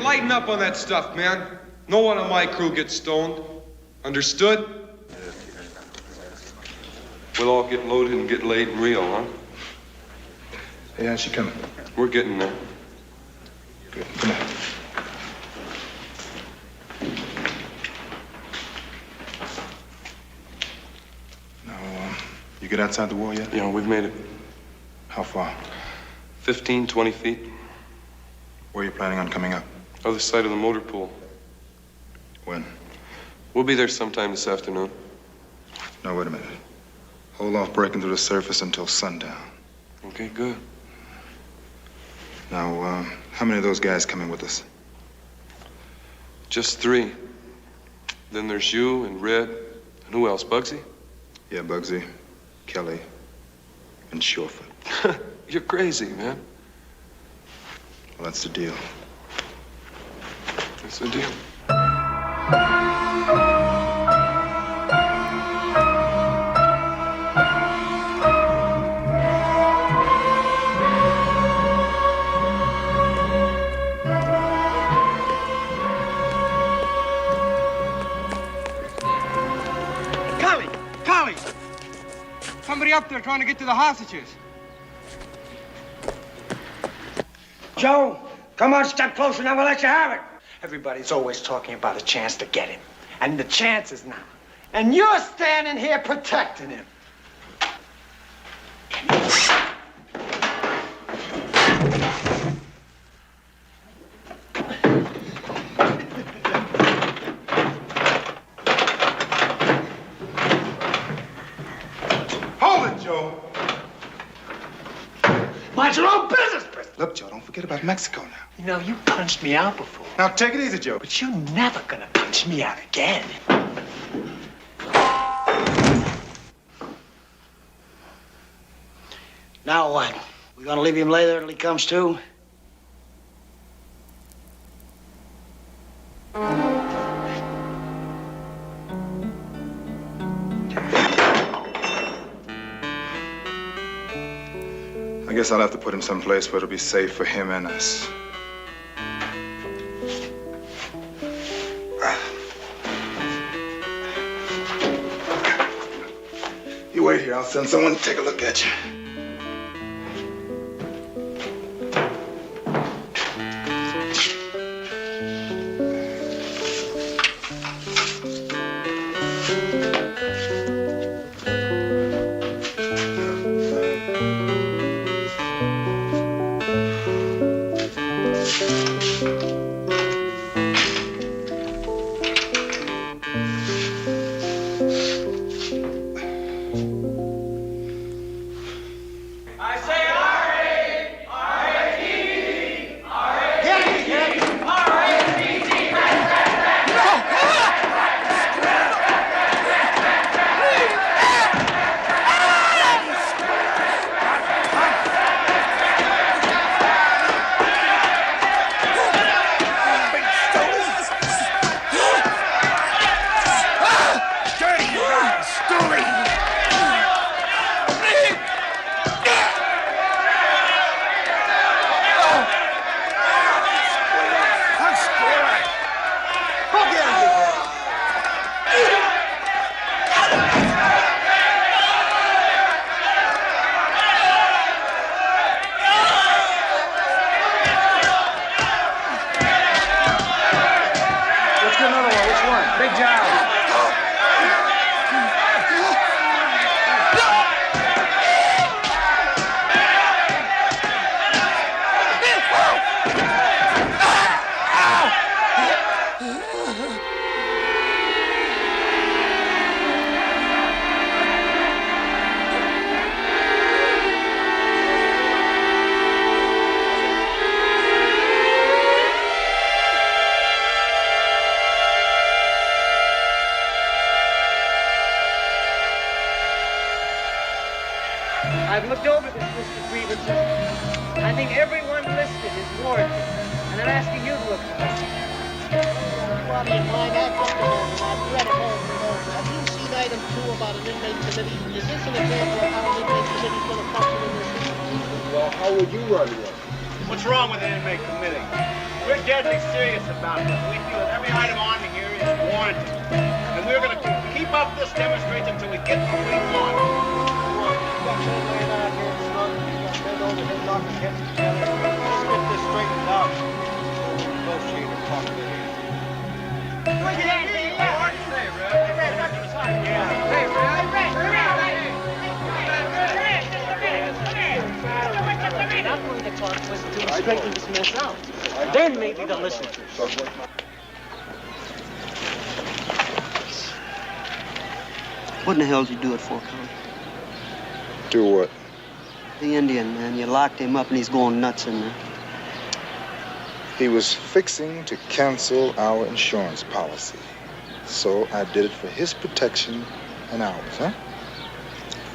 Lighten up on that stuff, man. No one on my crew gets stoned. Understood? We'll all get loaded and get laid and real, huh? Hey, how's she coming? We're getting there. Good. Come on. Now, you get outside the wall yet? Yeah, we've made it. How far? 15, 20 feet. Where are you planning on coming up? Other side of the motor pool. When? We'll be there sometime this afternoon. No, wait a minute. Hold off breaking through the surface until sundown. Okay, good. Now, how many of those guys coming with us? Just 3. Then there's you and Red. And who else, Bugsy? Yeah, Bugsy, Kelly, and Surefoot. You're crazy, man. Well, that's the deal. That's the deal. Collie! Somebody up there trying to get to the hostages. Joe, come on, step closer now, we'll let you have it. Everybody's always talking about a chance to get him. And the chance is now. And you're standing here protecting him. Hold it, Joe. Mind your own business, Chris. Look, Joe, don't forget about Mexico now. You know, you punched me out before. Now, take it easy, Joe. But you're never gonna punch me out again. Now what? We gonna leave him lay there till he comes to? I guess I'll have to put him someplace where it'll be safe for him and us. You wait here. I'll send someone to take a look at you. I've looked over this list of grievances. I think everyone listed is warranted. And I'm asking you to look at it. Everybody in mind, I've looked it over. I've read it over and over. Have you seen item 2 about an inmate committee? Is this an example of how an inmate committee is going to function in this situation? Well, how would you run one? What's wrong with an inmate committee? We're deadly serious about this. We feel that every item on here is warranted. And we're going to keep up this demonstration until we get what we want. Let's get this straightened out. Negotiate or talk to him. I'm going to talk to us until we straighten this mess out. Then maybe they'll listen to us. What in the hell did you do it for, Connie? Do what? The Indian, man. You locked him up and he's going nuts in there. He was fixing to cancel our insurance policy. So I did it for his protection and ours, huh?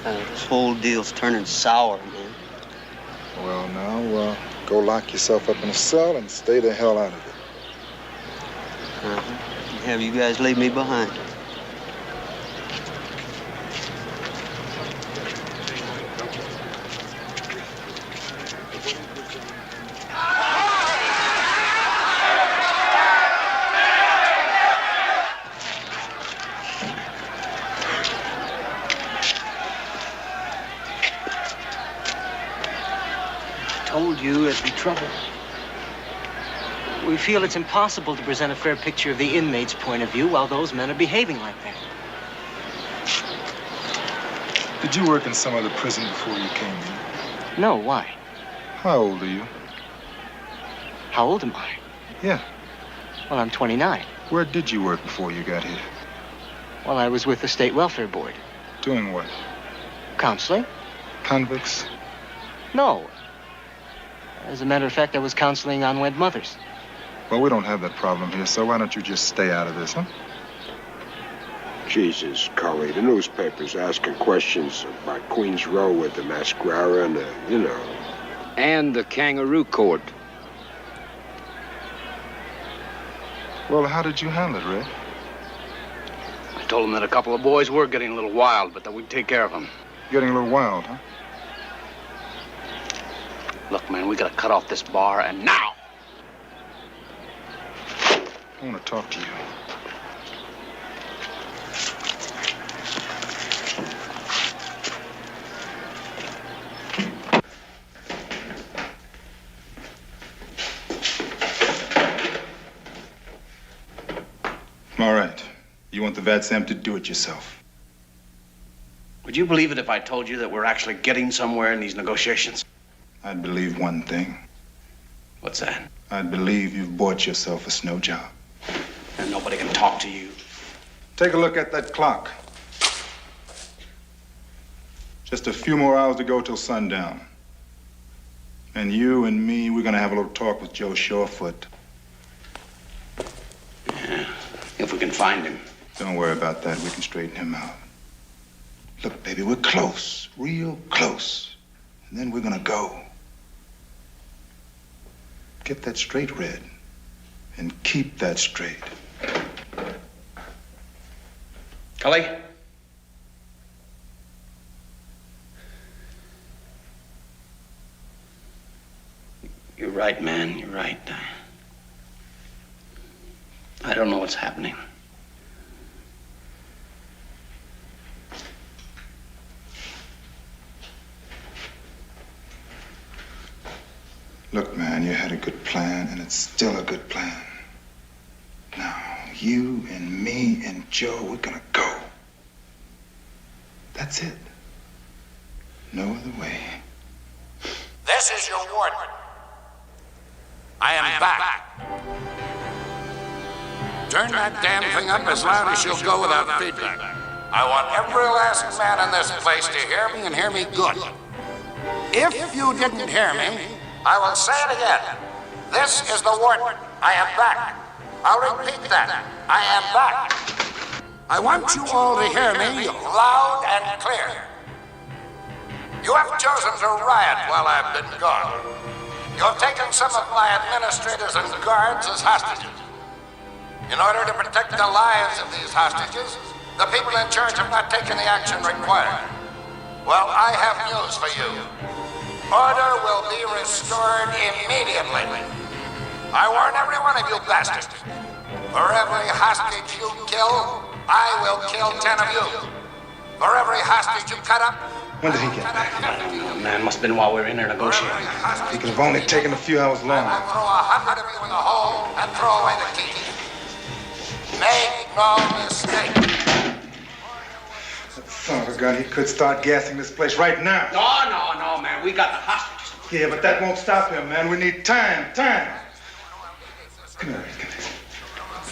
This whole deal's turning sour, man. Well, now, go lock yourself up in a cell and stay the hell out of it. Have you guys leave me behind? told you there'd be trouble. We feel it's impossible to present a fair picture of the inmates' point of view while those men are behaving like that. Did you work in some other prison before you came here? No, why? How old are you? How old am I? Yeah. Well, I'm 29. Where did you work before you got here? Well, I was with the State Welfare Board. Doing what? Counseling? Convicts? No. As a matter of fact, I was counseling unwed mothers. Well, we don't have that problem here, so why don't you just stay out of this, huh? Jesus, Cully, the newspaper's asking questions about Queen's Row with the mascara and you know. And the kangaroo court. Well, how did you handle it, Red? I told him that a couple of boys were getting a little wild, but that we'd take care of them. Getting a little wild, huh? Look, man, we gotta cut off this bar, and now! I want to talk to you. All right. You want the vats emptied? Do it yourself. Would you believe it if I told you that we're actually getting somewhere in these negotiations? I'd believe one thing. What's that? I'd believe you've bought yourself a snow job. And nobody can talk to you. Take a look at that clock. Just a few more hours to go till sundown. And you and me, we're gonna have a little talk with Joe Shorefoot. Yeah, if we can find him. Don't worry about that. We can straighten him out. Look, baby, we're close, real close. And then we're gonna go. Get that straight, Red. And keep that straight. Cully? You're right, man. You're right. I don't know what's happening. Look, man, you had a good plan, and it's still a good plan. Now, you and me and Joe, we're gonna go. That's it. No other way. This is your warden. I am back. Turn that damn thing up as loud as you'll go without feedback. I want every last man in this place to hear me and hear me good. If you didn't hear me, I will say it again. This is the warden. I am back. I'll repeat that. I am back. I want you all to hear me loud and clear. You have chosen to riot while I've been gone. You have taken some of my administrators and guards as hostages. In order to protect the lives of these hostages, the people in charge have not taken the action required. Well, I have news for you. Order will be restored immediately. I warn every one of you bastards. For every hostage you kill, I will kill 10 of you. For every hostage you cut up, When did he get back? Man, must have been while we were in there negotiating. He could have only taken a few hours longer. I'll throw 100 of you in the hole and throw away the key. Make no mistake. That son of a gun, he could start gassing this place right now. No, man. We got the hostages. Yeah, but that won't stop him, man. We need time. Come here, come here.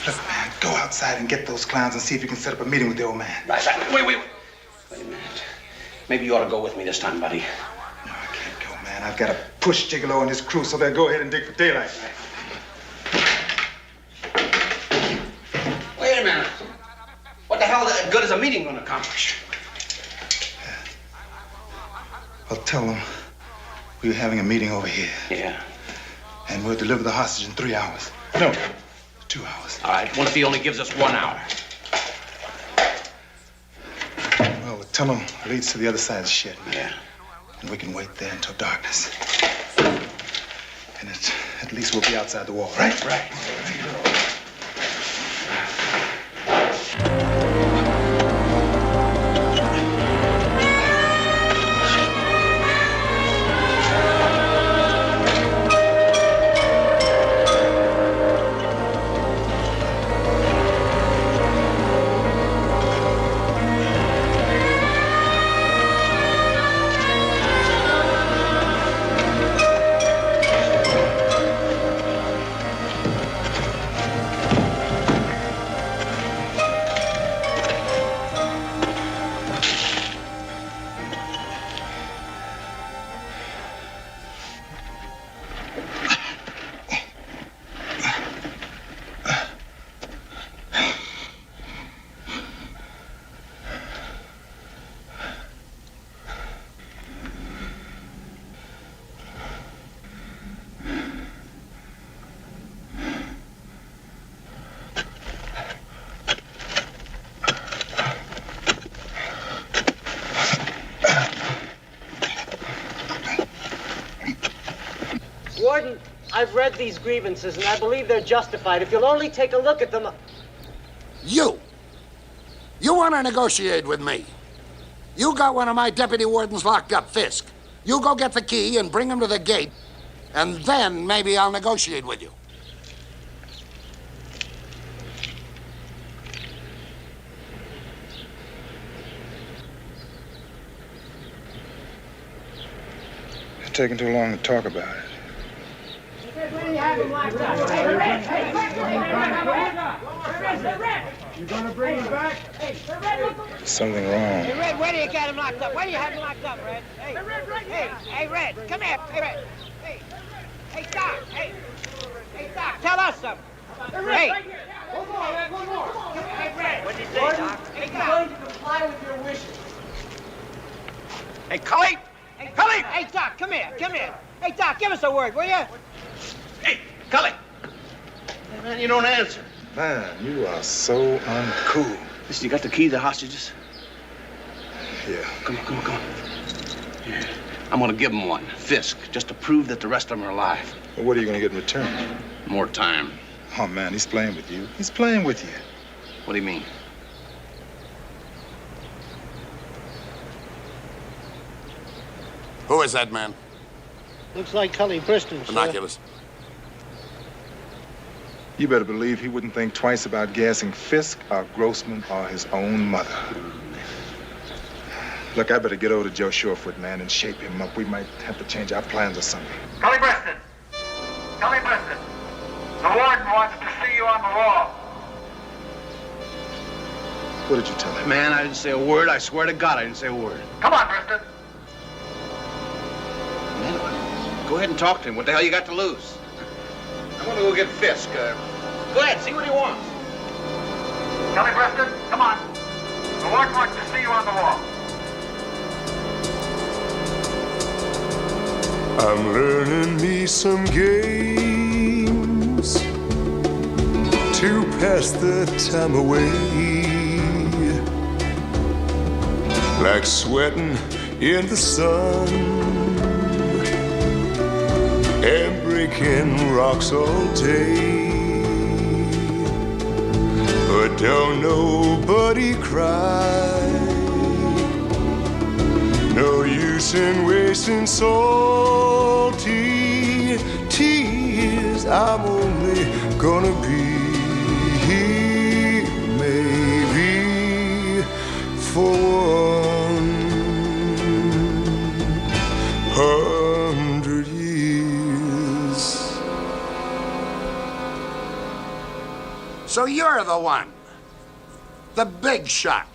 Look, man, go outside and get those clowns and see if you can set up a meeting with the old man. Right. Wait a minute. Maybe you ought to go with me this time, buddy. No, I can't go, man. I've got to push Gigolo and his crew, so they'll go ahead and dig for daylight. Wait a minute. What the hell good is a meeting going to accomplish? Well, tell them we're having a meeting over here. Yeah. And we'll deliver the hostage in 3 hours. No, 2 hours. All right. What if he only gives us 1 hour? Well, the tunnel leads to the other side of the shed. Yeah. And we can wait there until darkness. And at least we'll be outside the wall, right? Right. Warden, I've read these grievances, and I believe they're justified. If you'll only take a look at them... You want to negotiate with me? You got one of my deputy wardens locked up, Fisk. You go get the key and bring him to the gate, and then maybe I'll negotiate with you. It's taking too long to talk about it. You gonna bring him back? There's something wrong. Hey, Red, where do you got him locked up? Where do you have him locked up, Red? Hey, Red, come here. Hey, Red. Hey, Doc. Hey, Doc, tell us something. Hey. One more, Red, one more. Hey, Red. What'd you say, Doc? Hey, Doc. I'm going to comply with your wishes. Hey, Cully! Hey, Cully! Hey, Doc, come here. Hey, Doc, give us a word, will you? Hey, Cully! Hey, man, you don't answer. Man, you are so uncool. Listen, you got the key to the hostages? Yeah. Come on. Yeah. I'm gonna give them one, Fisk, just to prove that the rest of them are alive. Well, what are you gonna get in return? More time. Oh, man, he's playing with you. He's playing with you. What do you mean? Who is that man? Looks like Cully Briston, sir. Binoculars. You better believe he wouldn't think twice about gassing Fisk or Grossman or his own mother. Look, I better get over to Joe Surefoot, man, and shape him up. We might have to change our plans or something. Cully Briston! Cully Briston! The warden wants to see you on the wall. What did you tell him? Man, I didn't say a word. I swear to God I didn't say a word. Come on, Briston. Man, go ahead and talk to him. What the hell you got to lose? I'm gonna go get Fisk. Go ahead, see what he wants. Cully Briston, come on. The warden wants to see you on the wall. I'm learning me some games to pass the time away, like sweating in the sun and breaking rocks all day. But don't nobody cry. No use in wasting salty tears. I'm only gonna be here, maybe for 100 years. So you're the one. The big shot.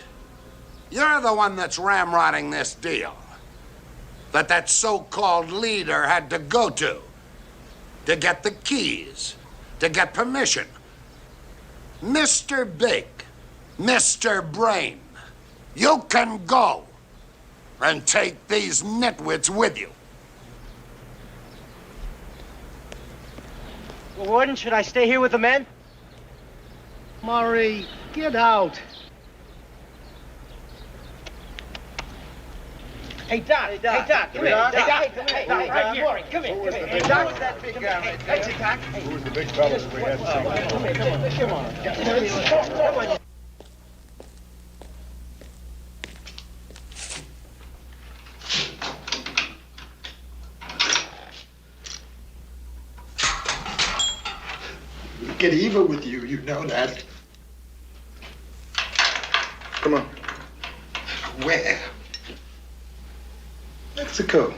You're the one that's ramrodding this deal. That so-called leader had to go to get the keys, to get permission. Mr. Big, Mr. Brain, you can go and take these nitwits with you. Well, Warden, should I stay here with the men? Murray, get out. Hey, Doc, come here. Hey, Doc, come here. Right here. Come here. Hey, Doc, who's that big guy right there? Hey, Doc. Who was the big fellas we had seen? Come on. Get even with you, you know that. Come on. Where? Mexico.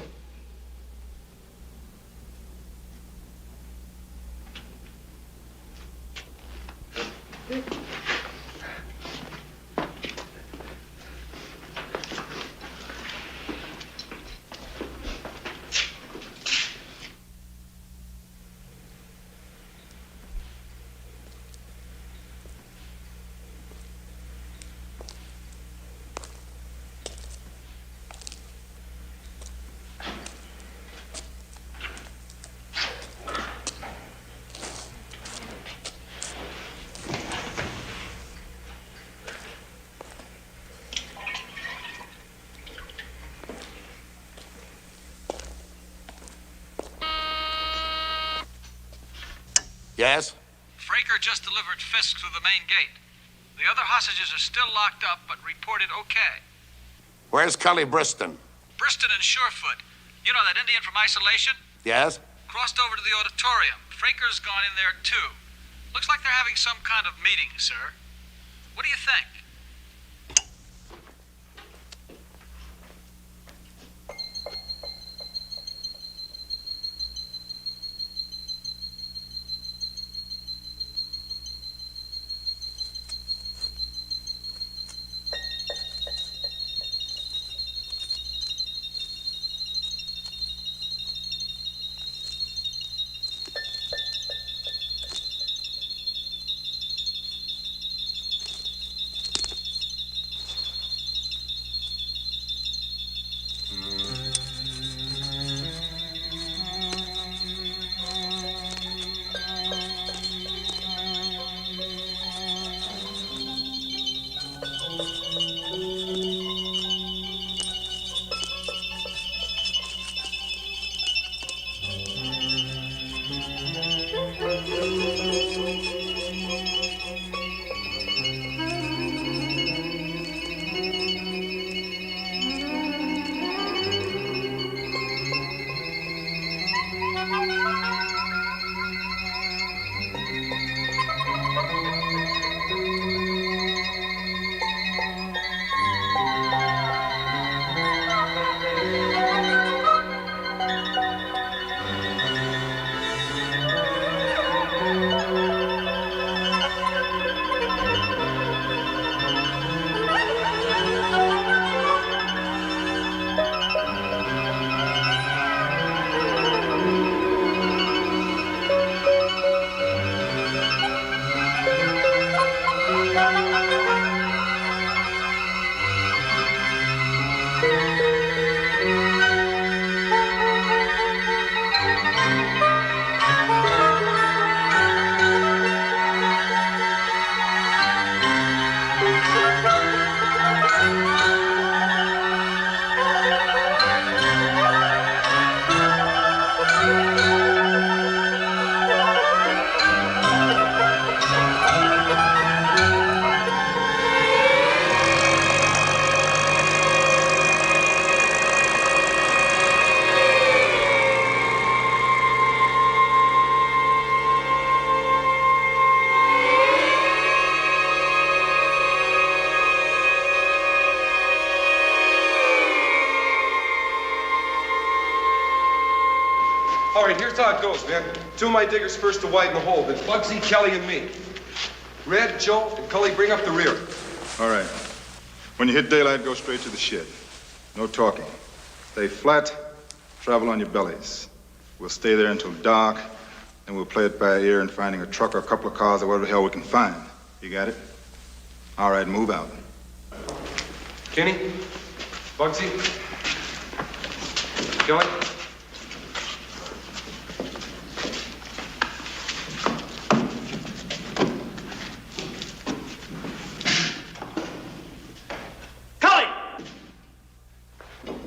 Yes? Fraker just delivered Fisk through the main gate. The other hostages are still locked up, but reported okay. Where's Cully Briston? Briston and Surefoot. You know that Indian from Isolation? Yes? Crossed over to the auditorium. Fraker's gone in there, too. Looks like they're having some kind of meeting, sir. What do you think? All right, here's how it goes, man. Two of my diggers first to widen the hole, then Bugsy, Kelly, and me. Red, Joe, and Cully bring up the rear. All right. When you hit daylight, go straight to the shed. No talking. Stay flat, travel on your bellies. We'll stay there until dark, and we'll play it by ear and finding a truck or a couple of cars or whatever the hell we can find. You got it? All right, move out. Kenny, Bugsy, Kelly.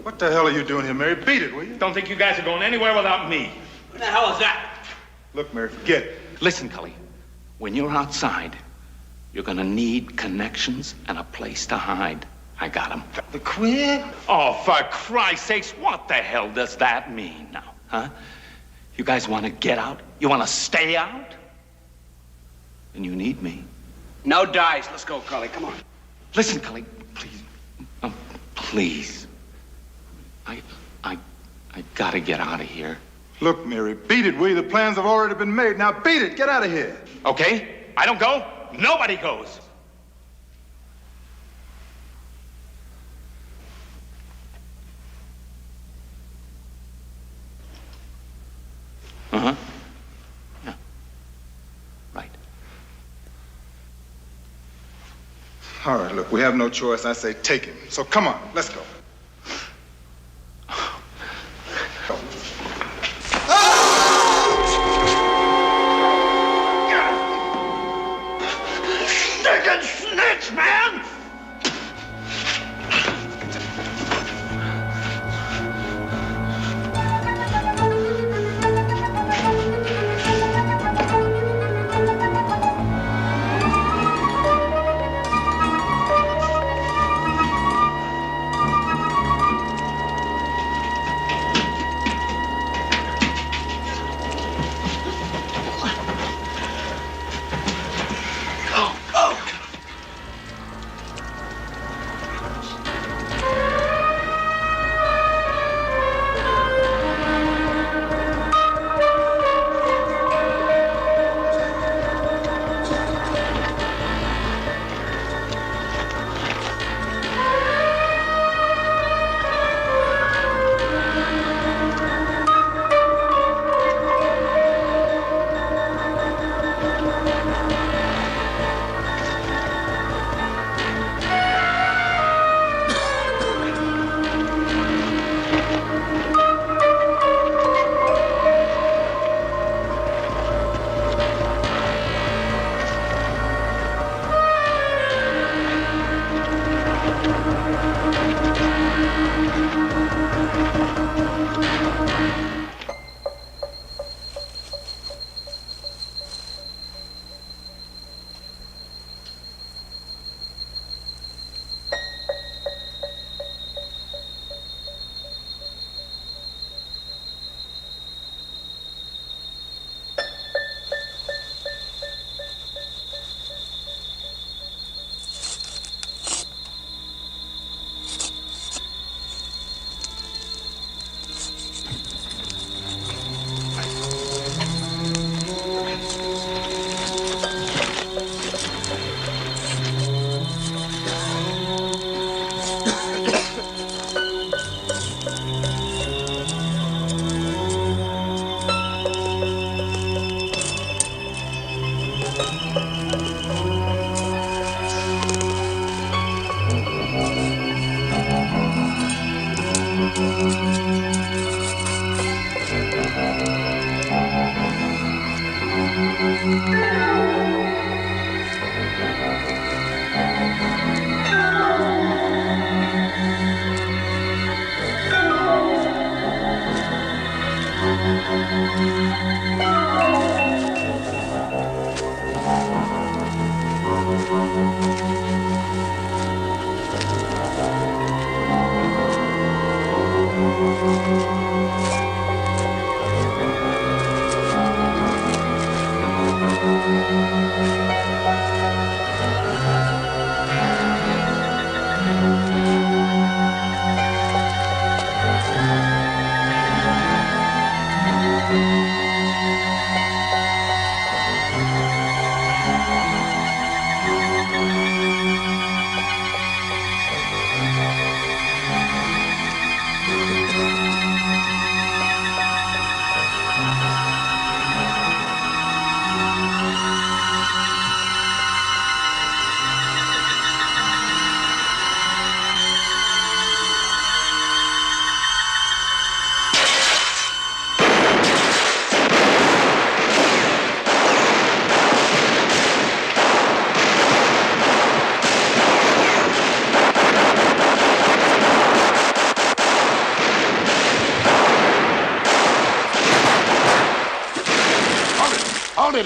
What the hell are you doing here, Mary? Beat it, will you? Don't think you guys are going anywhere without me. What the hell is that? Look, Mary, forget it. Listen, Cully. When you're outside, you're gonna need connections and a place to hide. I got them. The quid? Oh, for Christ's sakes, what the hell does that mean now, huh? You guys want to get out? You want to stay out? Then you need me. No dice. Let's go, Cully. Come on. Listen, Cully, please. Please. I gotta get out of here. Look, Mary, beat it, will you? The plans have already been made. Now beat it. Get out of here. Okay? I don't go. Nobody goes. Uh-huh. Yeah. Right. All right, look, we have no choice. I say take him. So come on, let's go. Stinking snitch, man!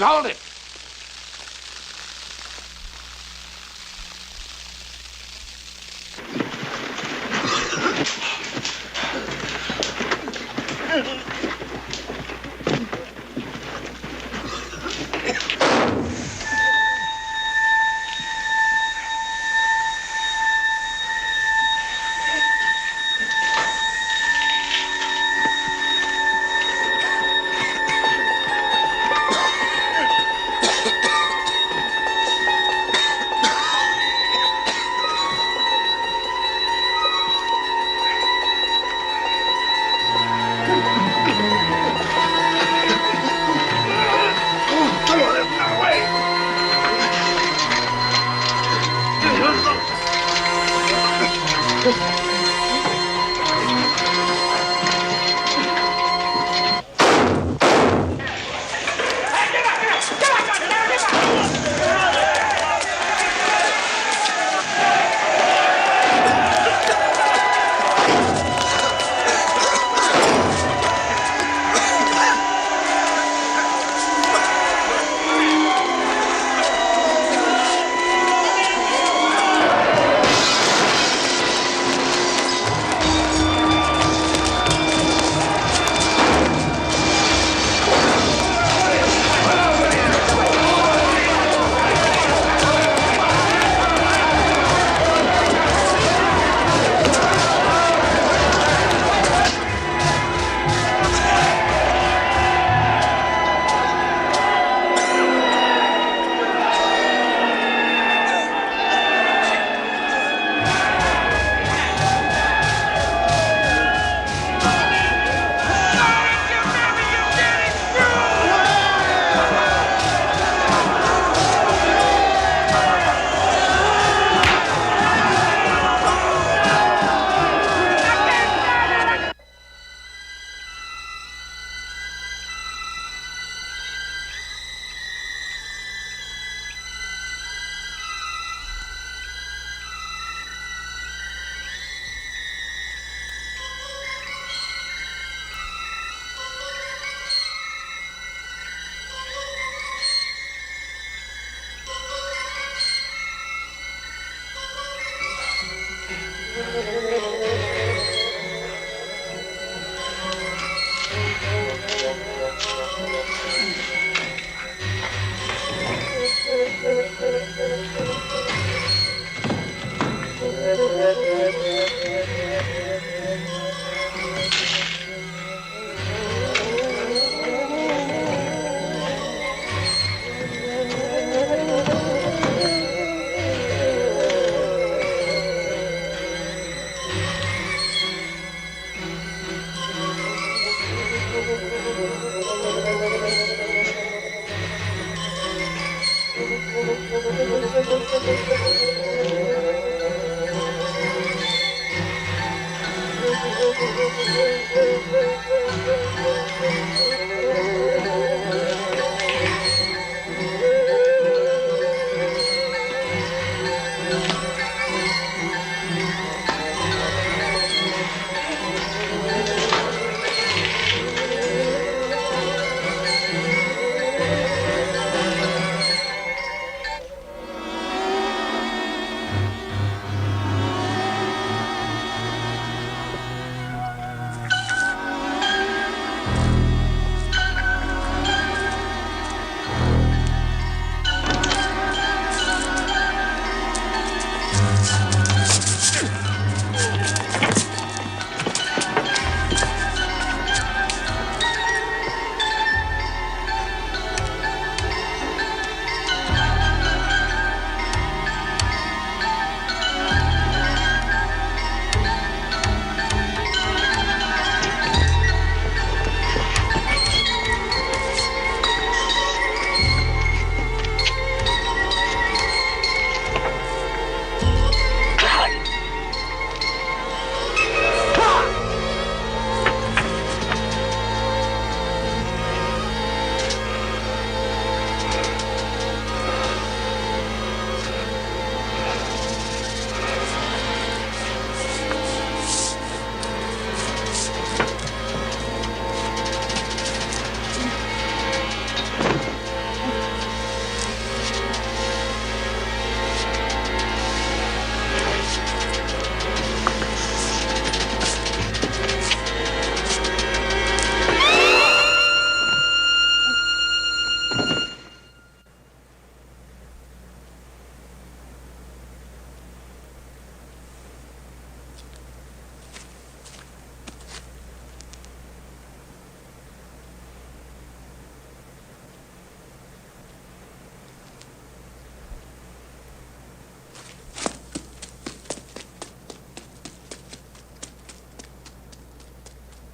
Hold it!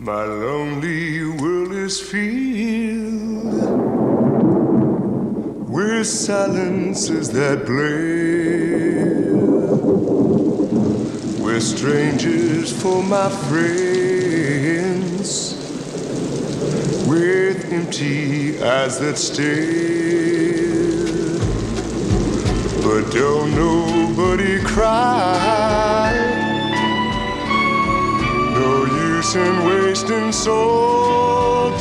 My lonely world is filled with silences that blare, with strangers for my friends, with empty eyes that stare. But don't nobody cry, no use in wasting soul.